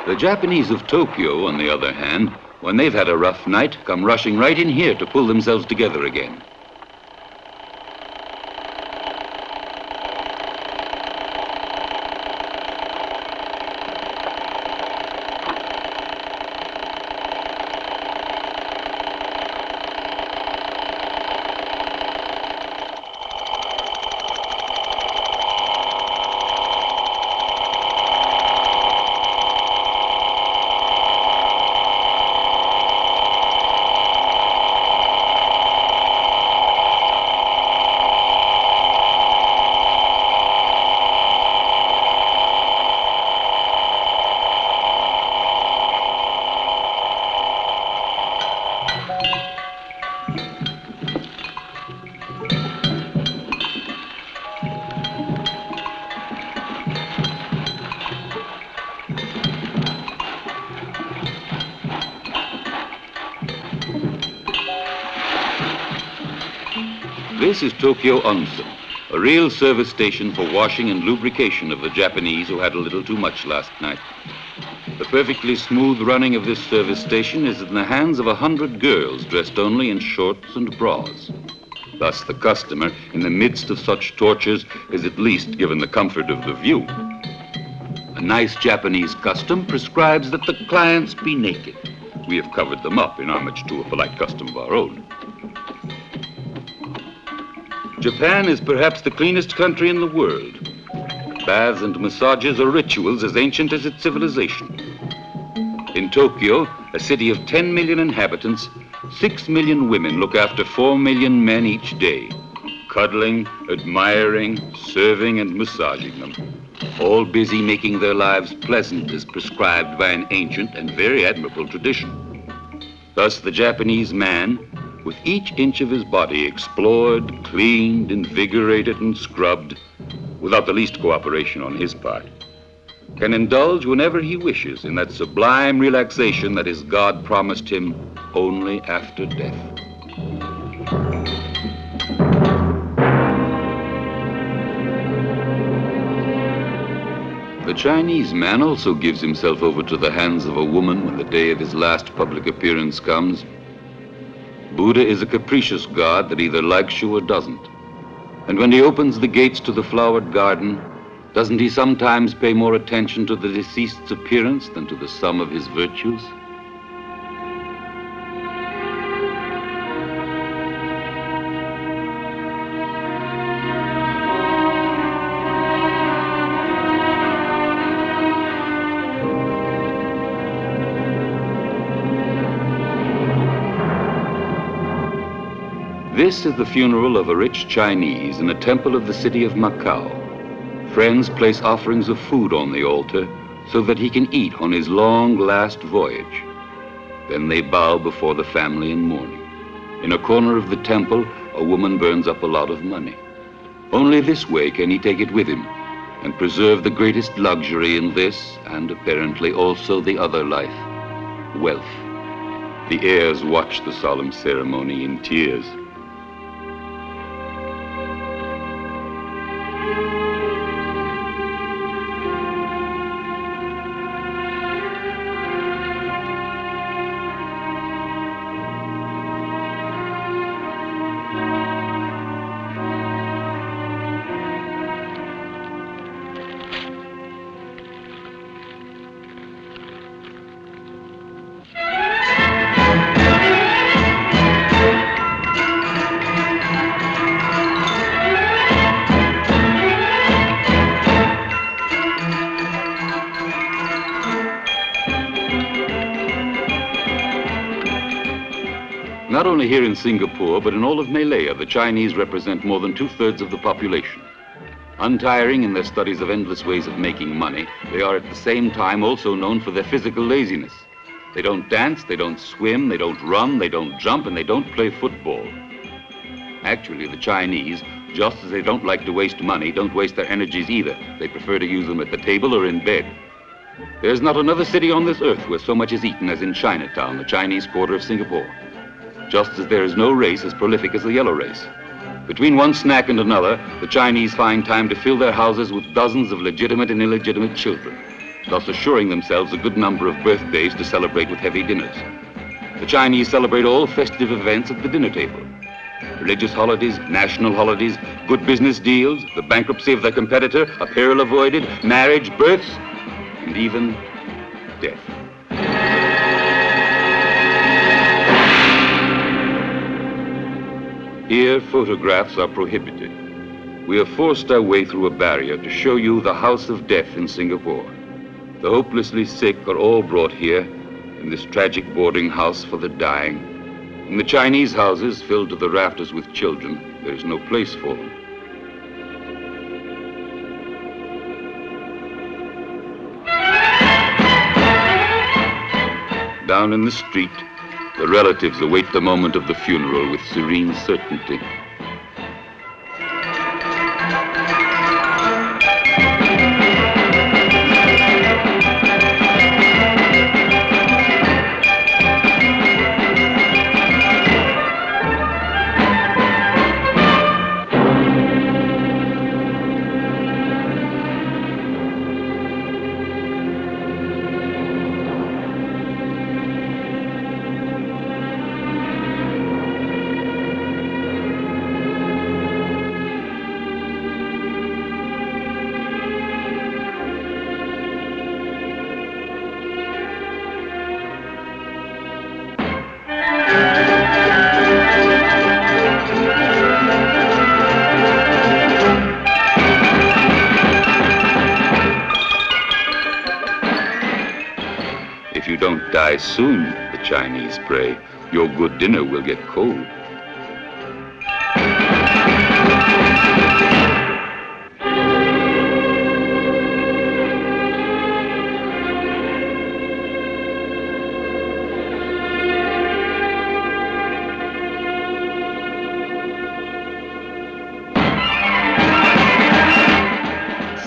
The Japanese of Tokyo, on the other hand, when they've had a rough night, come rushing right in here to pull themselves together again. This is Tokyo Onsen, a real service station for washing and lubrication of the Japanese who had a little too much last night. The perfectly smooth running of this service station is in the hands of 100 girls dressed only in shorts and bras. Thus the customer, in the midst of such tortures, is at least given the comfort of the view. A nice Japanese custom prescribes that the clients be naked. We have covered them up in homage to a polite custom of our own. Japan is perhaps the cleanest country in the world. Baths and massages are rituals as ancient as its civilization. In Tokyo, a city of 10 million inhabitants, 6 million women look after 4 million men each day, cuddling, admiring, serving, and massaging them, all busy making their lives pleasant as prescribed by an ancient and very admirable tradition. Thus the Japanese man, with each inch of his body explored, cleaned, invigorated, and scrubbed, without the least cooperation on his part, can indulge whenever he wishes in that sublime relaxation that his God promised him only after death. The Chinese man also gives himself over to the hands of a woman when the day of his last public appearance comes. Buddha is a capricious god that either likes you or doesn't. And when he opens the gates to the flowered garden, doesn't he sometimes pay more attention to the deceased's appearance than to the sum of his virtues? This is the funeral of a rich Chinese in a temple of the city of Macau. Friends place offerings of food on the altar so that he can eat on his long last voyage. Then they bow before the family in mourning. In a corner of the temple, a woman burns up a lot of money. Only this way can he take it with him and preserve the greatest luxury in this and apparently also the other life, wealth. The heirs watch the solemn ceremony in tears. Not only here in Singapore, but in all of Malaya, the Chinese represent more than 2/3 of the population. Untiring in their studies of endless ways of making money, they are at the same time also known for their physical laziness. They don't dance, they don't swim, they don't run, they don't jump, and they don't play football. Actually, the Chinese, just as they don't like to waste money, don't waste their energies either. They prefer to use them at the table or in bed. There's not another city on this earth where so much is eaten as in Chinatown, the Chinese quarter of Singapore. Just as there is no race as prolific as the yellow race. Between one snack and another, the Chinese find time to fill their houses with dozens of legitimate and illegitimate children, thus assuring themselves a good number of birthdays to celebrate with heavy dinners. The Chinese celebrate all festive events at the dinner table. Religious holidays, national holidays, good business deals, the bankruptcy of their competitor, a peril avoided, marriage, births, and even death. Here, photographs are prohibited. We have forced our way through a barrier to show you the house of death in Singapore. The hopelessly sick are all brought here in this tragic boarding house for the dying. In the Chinese houses filled to the rafters with children, there is no place for them. Down in the street, the relatives await the moment of the funeral with serene certainty. If you don't die soon, the Chinese pray, your good dinner will get cold.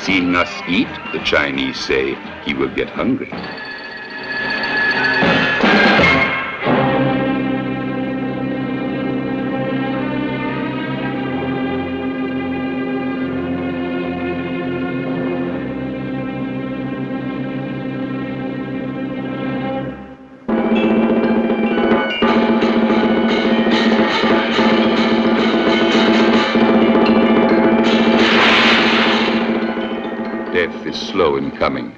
Seeing us eat, the Chinese say, he will get hungry. Death is slow in coming.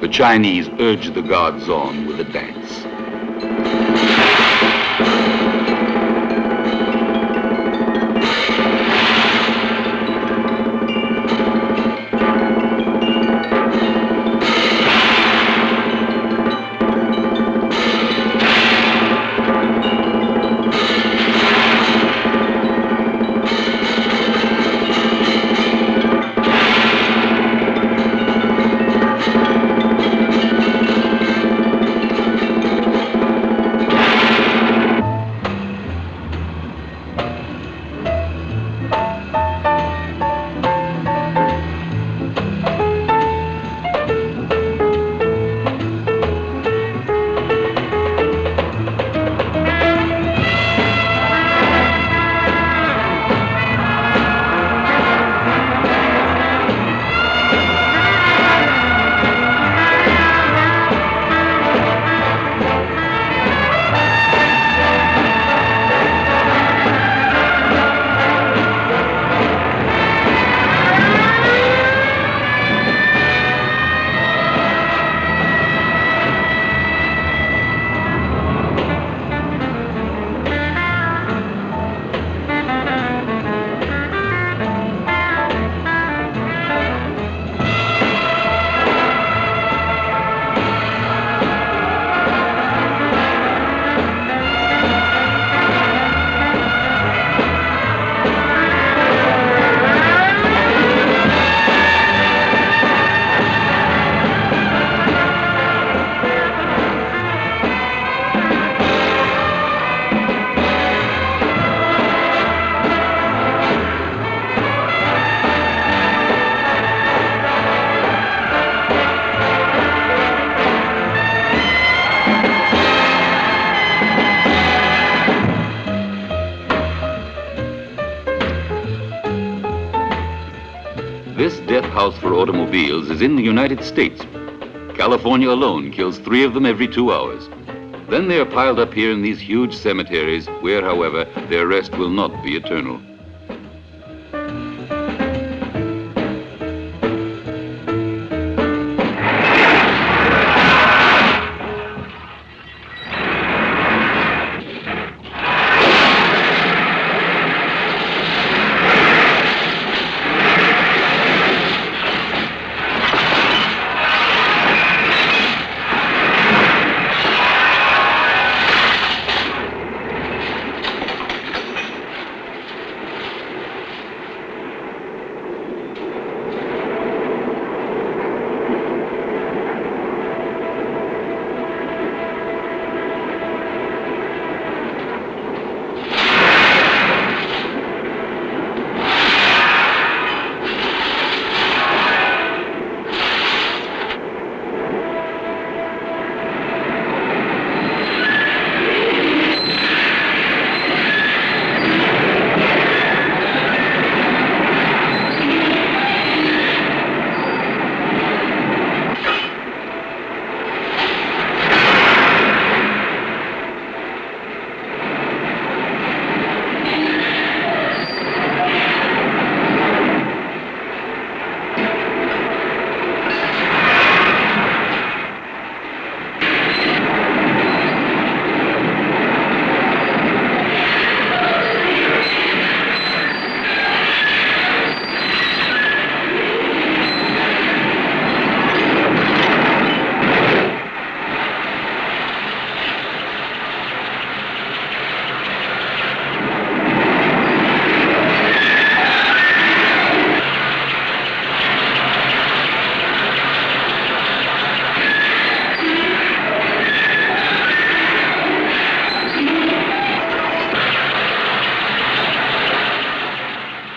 The Chinese urge the gods on with a dance. This death house for automobiles is in the United States. California alone kills 3 of them every 2 hours. Then they are piled up here in these huge cemeteries where, however, their rest will not be eternal.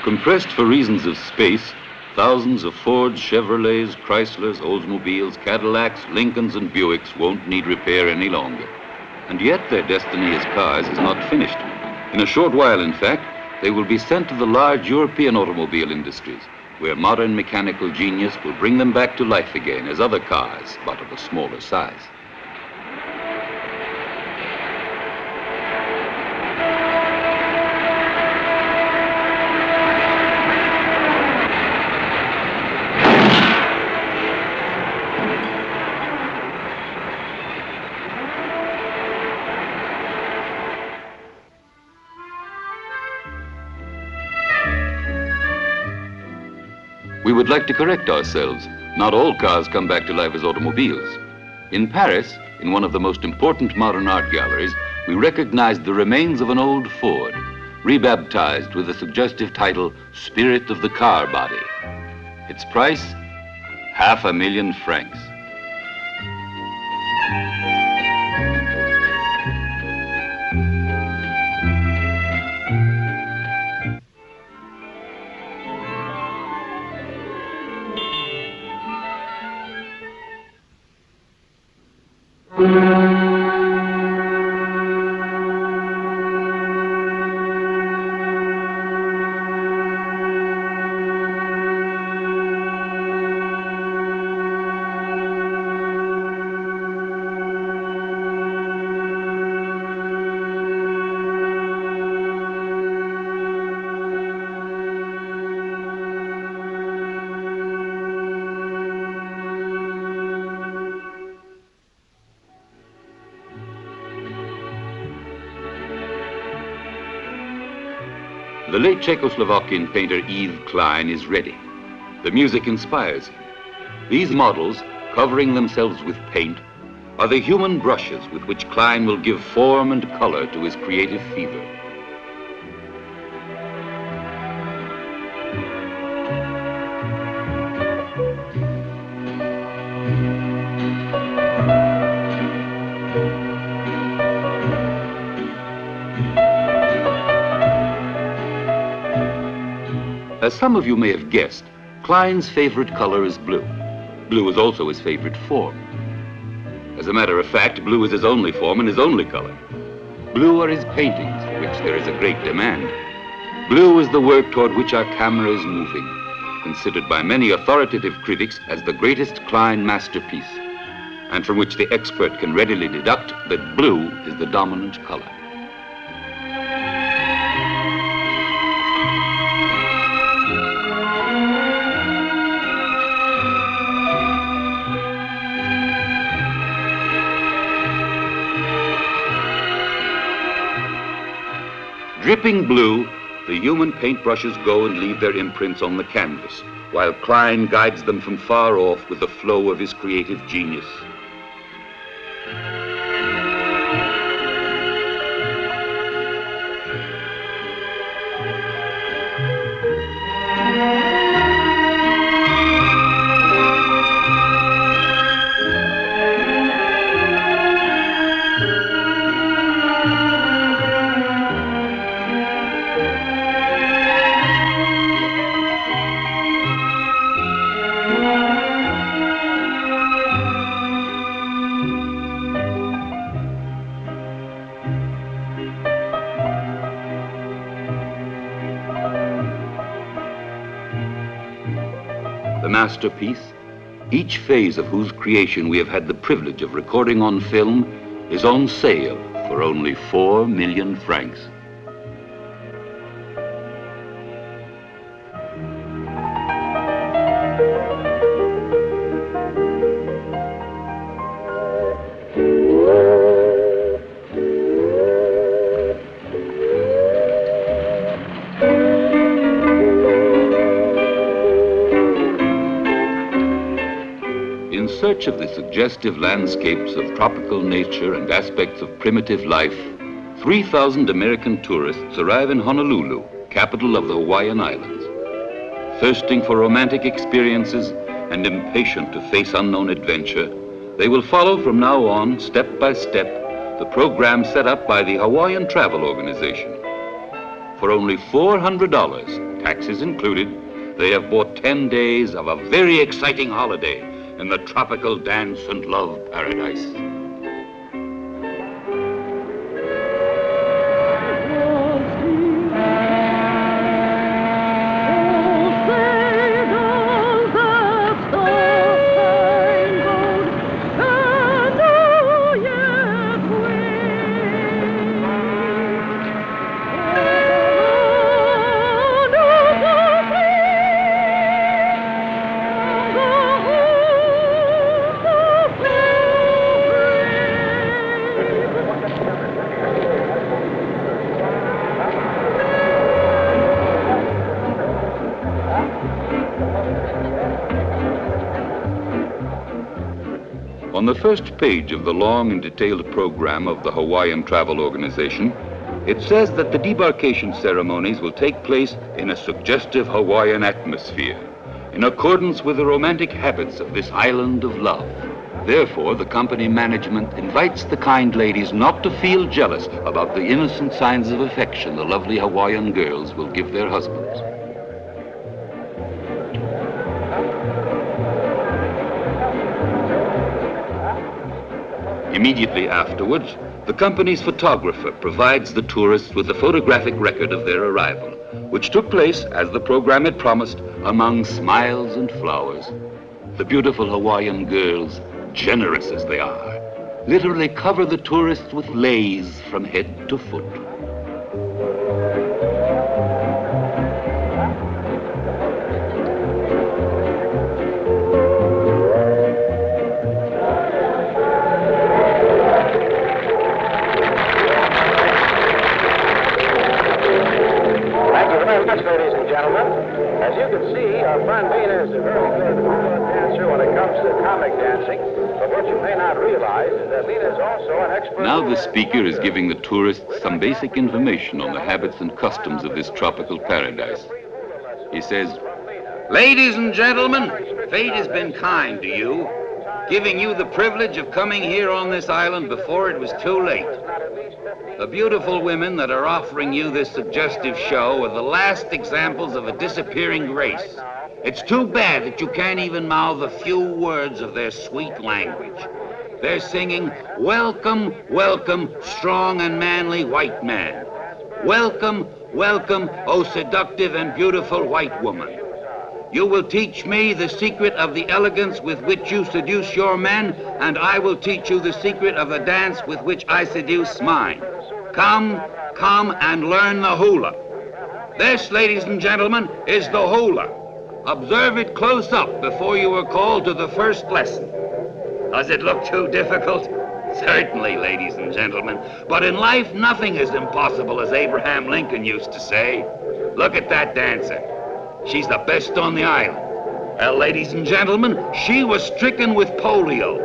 Compressed for reasons of space, thousands of Fords, Chevrolets, Chryslers, Oldsmobiles, Cadillacs, Lincolns, and Buicks won't need repair any longer. And yet their destiny as cars is not finished. In a short while, in fact, they will be sent to the large European automobile industries, where modern mechanical genius will bring them back to life again as other cars, but of a smaller size. We would like to correct ourselves. Not all cars come back to life as automobiles. In Paris, in one of the most important modern art galleries, we recognized the remains of an old Ford, rebaptized with the suggestive title, Spirit of the Car Body. Its price, $500,000 francs. The late Czechoslovakian painter Yves Klein is ready. The music inspires him. These models, covering themselves with paint, are the human brushes with which Klein will give form and color to his creative fever. As some of you may have guessed, Klein's favorite color is blue. Blue is also his favorite form. As a matter of fact, blue is his only form and his only color. Blue are his paintings, for which there is a great demand. Blue is the work toward which our camera is moving. considered by many authoritative critics as the greatest Klein masterpiece, and from which the expert can readily deduct that blue is the dominant color. Dripping blue, the human paintbrushes go and leave their imprints on the canvas, while Klein guides them from far off with the flow of his creative genius. The masterpiece, each phase of whose creation we have had the privilege of recording on film, is on sale for only 4 million francs. In search of the suggestive landscapes of tropical nature and aspects of primitive life, 3,000 American tourists arrive in Honolulu, capital of the Hawaiian Islands. Thirsting for romantic experiences and impatient to face unknown adventure, they will follow from now on, step by step, the program set up by the Hawaiian Travel Organization. For only $400, taxes included, they have bought 10 days of a very exciting holiday in the tropical dance and love paradise. On the first page of the long and detailed program of the Hawaiian Travel Organization, it says that the debarkation ceremonies will take place in a suggestive Hawaiian atmosphere, in accordance with the romantic habits of this island of love. Therefore, the company management invites the kind ladies not to feel jealous about the innocent signs of affection the lovely Hawaiian girls will give their husbands. Immediately afterwards, the company's photographer provides the tourists with a photographic record of their arrival, which took place, as the program had promised, among smiles and flowers. The beautiful Hawaiian girls, generous as they are, literally cover the tourists with leis from head to foot. Ladies and gentlemen, as you can see, our friend Vina is a very good dancer when it comes to comic dancing, but what you may not realize is that Vina is also an expert. Now the speaker is giving the tourists some basic information on the habits and customs of this tropical paradise. He says, "Ladies and gentlemen, fate has been kind to you, giving you the privilege of coming here on this island before it was too late. The beautiful women that are offering you this suggestive show are the last examples of a disappearing race. It's too bad that you can't even mouth a few words of their sweet language. They're singing, 'Welcome, welcome, strong and manly white man. Welcome, welcome, oh seductive and beautiful white woman. You will teach me the secret of the elegance with which you seduce your men, and I will teach you the secret of the dance with which I seduce mine. Come and learn the hula. This, ladies and gentlemen, is the hula. Observe it close up before you are called to the first lesson. Does it look too difficult? Certainly, ladies and gentlemen. But in life, nothing is impossible, as Abraham Lincoln used to say. Look at that dancer. She's the best on the island. Well, ladies and gentlemen, she was stricken with polio.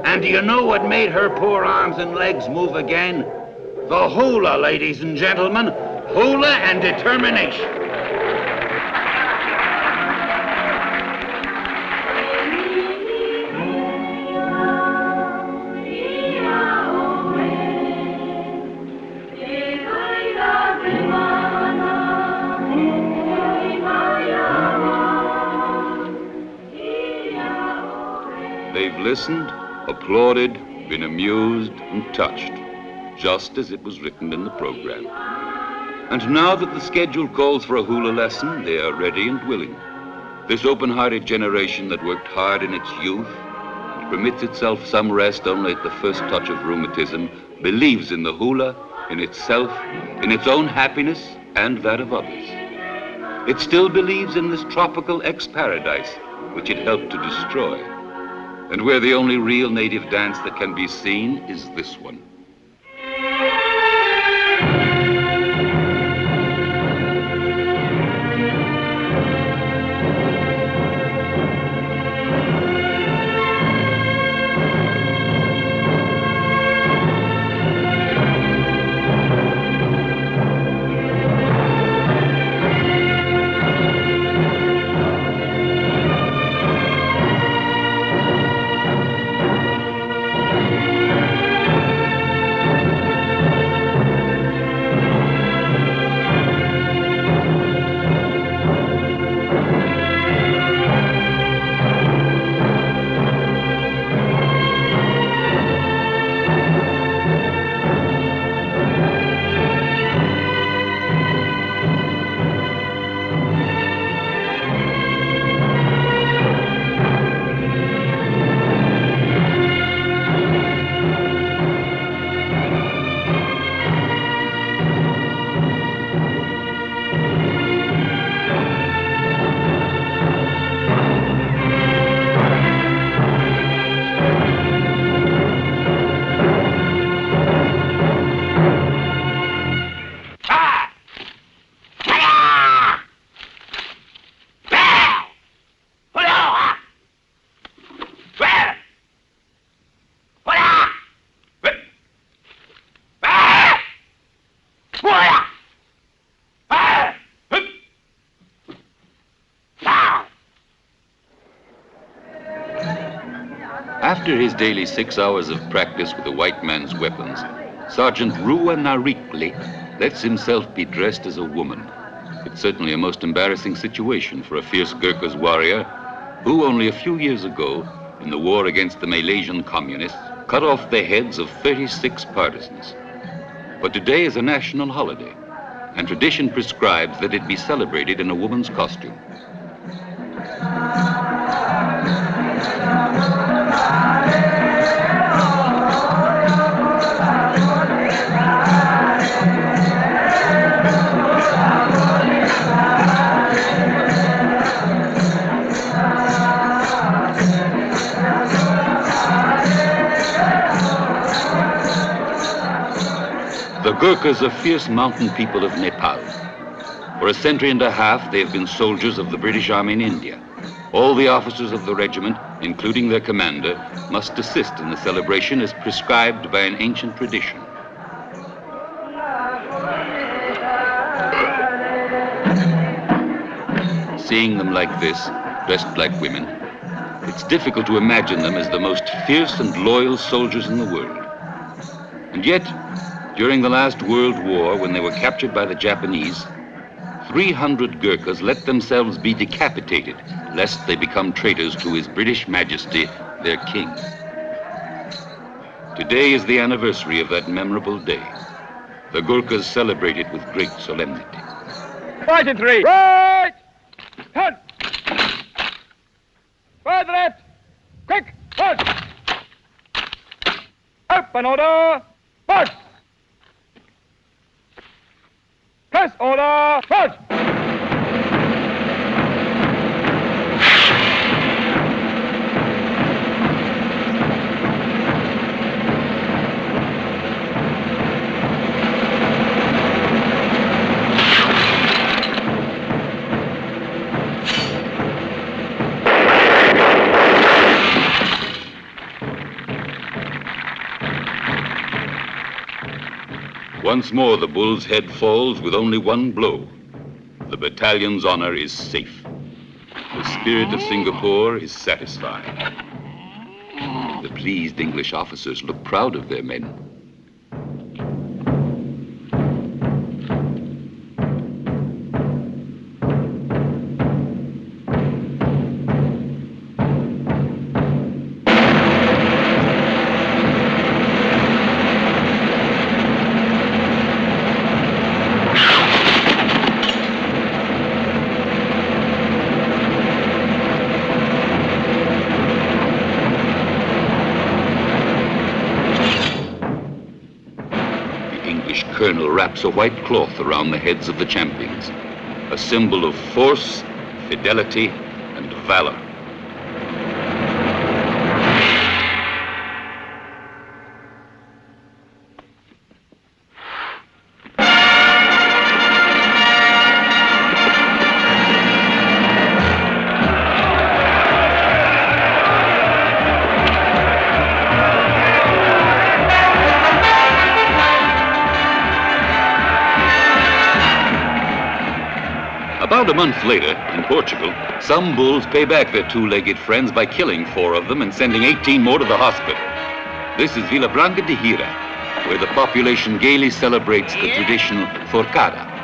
And do you know what made her poor arms and legs move again? The hula, ladies and gentlemen. Hula and determination. They've listened, applauded, been amused, and touched, just as it was written in the program. And now that the schedule calls for a hula lesson, they are ready and willing. This open-hearted generation that worked hard in its youth and permits itself some rest only at the first touch of rheumatism, believes in the hula, in itself, in its own happiness and that of others. It still believes in this tropical ex-paradise which it helped to destroy, and where the only real native dance that can be seen is this one. After his daily 6 hours of practice with the white man's weapons, Sergeant Rua Narikli lets himself be dressed as a woman. It's certainly a most embarrassing situation for a fierce Gurkha's warrior who only a few years ago, in the war against the Malaysian communists, cut off the heads of 36 partisans. But today is a national holiday, and tradition prescribes that it be celebrated in a woman's costume. The Gurkhas are fierce mountain people of Nepal. For a century and a half, they have been soldiers of the British Army in India. All the officers of the regiment, including their commander, must assist in the celebration as prescribed by an ancient tradition. Seeing them like this, dressed like women, it's difficult to imagine them as the most fierce and loyal soldiers in the world. And yet, during the last World War, when they were captured by the Japanese, 300 Gurkhas let themselves be decapitated, lest they become traitors to His British Majesty, their king. Today is the anniversary of that memorable day. The Gurkhas celebrate it with great solemnity. Fight in three! Right! Turn! Brethren! Quick, march! Open order, march! Press order, march! Once more, the bull's head falls with only one blow. The battalion's honor is safe. The spirit of Singapore is satisfied. The pleased English officers look proud of their men. Colonel wraps a white cloth around the heads of the champions, a symbol of force, fidelity, and valor. About a month later, in Portugal, some bulls pay back their two-legged friends by killing 4 of them and sending 18 more to the hospital. This is Vila Branca de Hira, where the population gaily celebrates the traditional forcada.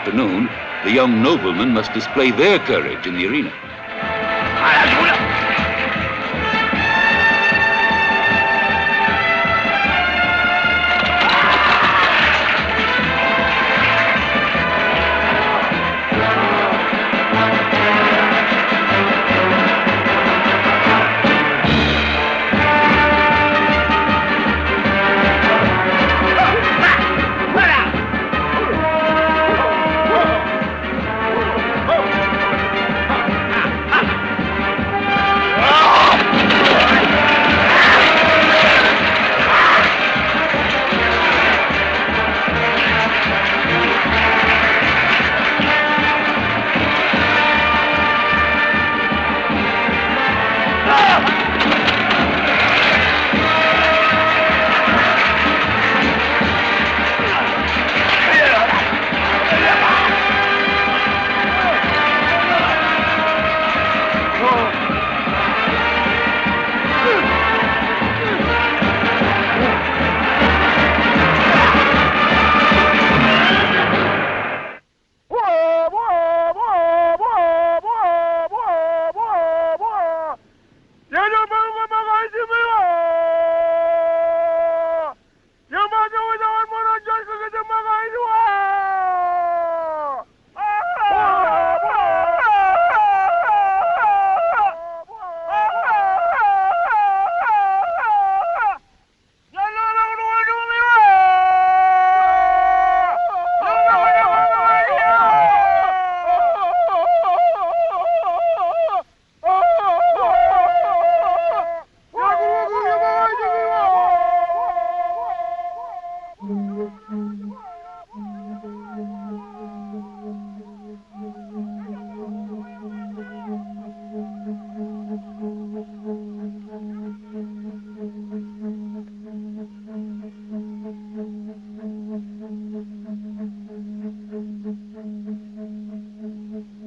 afternoon, the young noblemen must display their courage in the arena.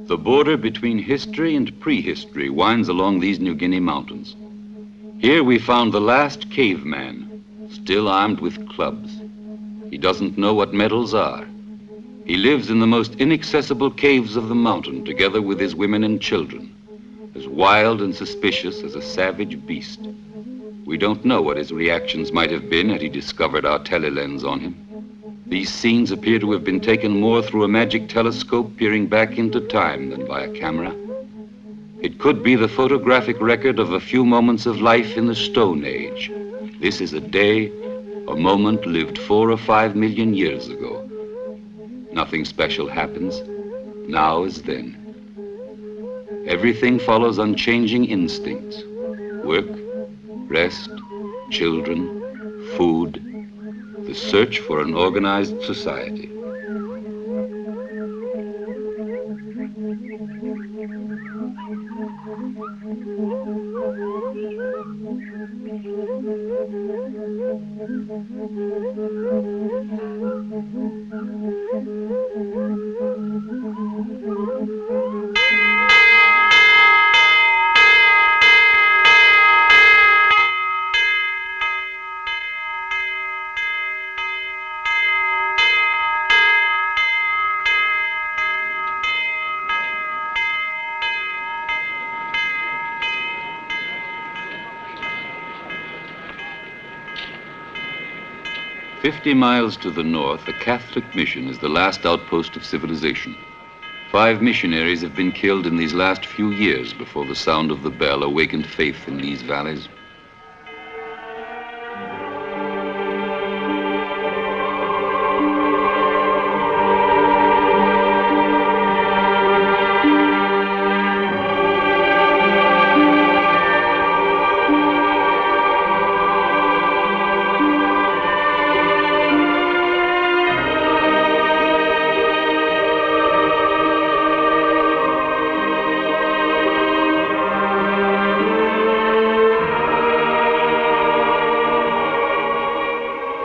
The border between history and prehistory winds along these New Guinea mountains. Here we found the last caveman, still armed with clubs. He doesn't know what metals are. He lives in the most inaccessible caves of the mountain, together with his women and children, as wild and suspicious as a savage beast. We don't know what his reactions might have been had he discovered our telelens on him. These scenes appear to have been taken more through a magic telescope peering back into time than by a camera. It could be the photographic record of a few moments of life in the Stone Age. This is a day, a moment lived 4 or 5 million years ago. Nothing special happens, now as then. Everything follows unchanging instincts. Work, rest, children, food, the search for an organized society. "50 miles to the north, a Catholic mission is the last outpost of civilization. 5 missionaries have been killed in these last few years before the sound of the bell awakened faith in these valleys.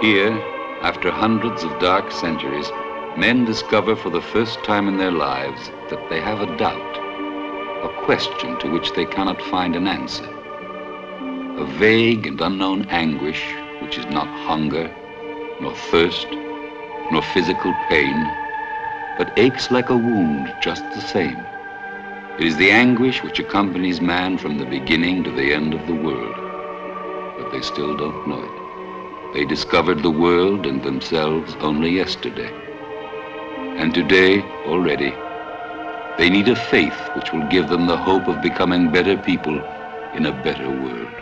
Here, after hundreds of dark centuries, men discover for the first time in their lives that they have a doubt, a question to which they cannot find an answer. A vague and unknown anguish which is not hunger, nor thirst, nor physical pain, but aches like a wound just the same. It is the anguish which accompanies man from the beginning to the end of the world. But they still don't know it. They discovered the world and themselves only yesterday. And today, already, they need a faith which will give them the hope of becoming better people in a better world.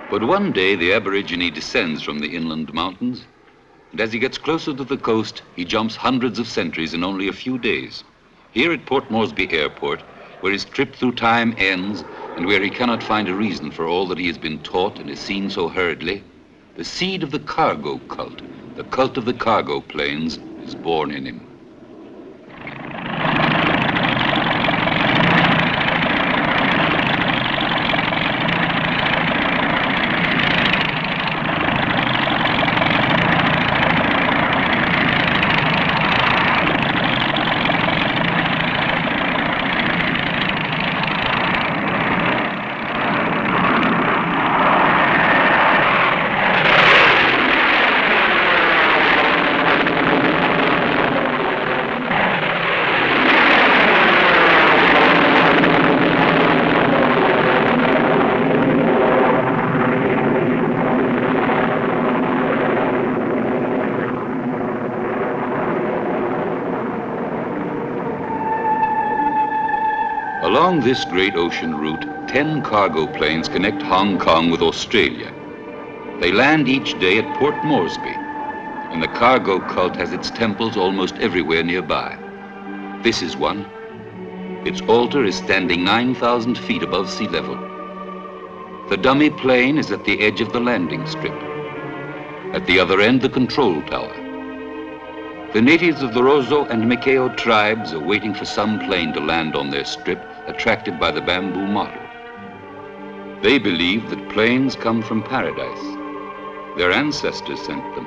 But one day the Aborigine descends from the inland mountains, and as he gets closer to the coast, he jumps hundreds of centuries in only a few days. Here at Port Moresby Airport, where his trip through time ends, and where he cannot find a reason for all that he has been taught and is seen so hurriedly, the seed of the cargo cult, the cult of the cargo planes, is born in him. Along this great ocean route, 10 cargo planes connect Hong Kong with Australia. They land each day at Port Moresby, and the cargo cult has its temples almost everywhere nearby. This is one. Its altar is standing 9,000 feet above sea level. The dummy plane is at the edge of the landing strip. At the other end, the control tower. The natives of the Rozo and Mikeo tribes are waiting for some plane to land on their strip, attracted by the bamboo model. They believe that planes come from paradise. Their ancestors sent them.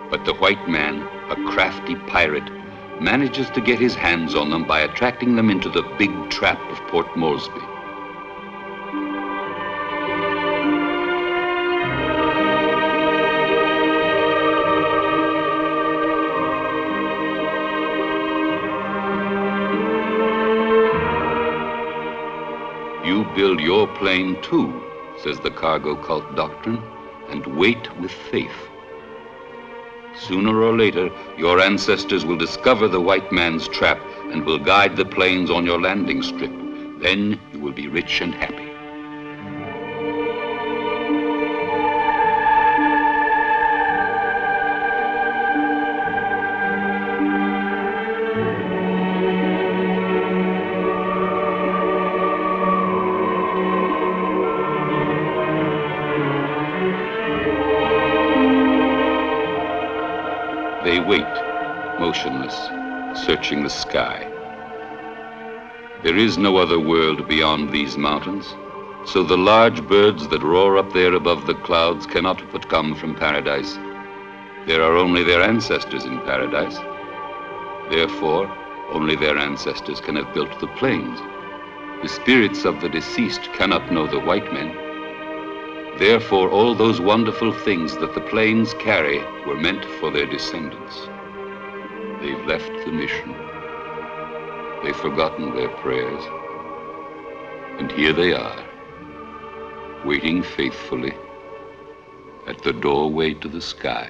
But the white man, a crafty pirate, manages to get his hands on them by attracting them into the big trap of Port Moresby. You build your plane too, says the cargo cult doctrine, and wait with faith. Sooner or later, your ancestors will discover the white man's trap and will guide the planes on your landing strip. Then you will be rich and happy. They wait, motionless, searching the sky. There is no other world beyond these mountains, so the large birds that roar up there above the clouds cannot but come from paradise. There are only their ancestors in paradise. Therefore, only their ancestors can have built the planes. The spirits of the deceased cannot know the white men. Therefore, all those wonderful things that the planes carry were meant for their descendants. They've left the mission. They've forgotten their prayers. And here they are, waiting faithfully at the doorway to the sky.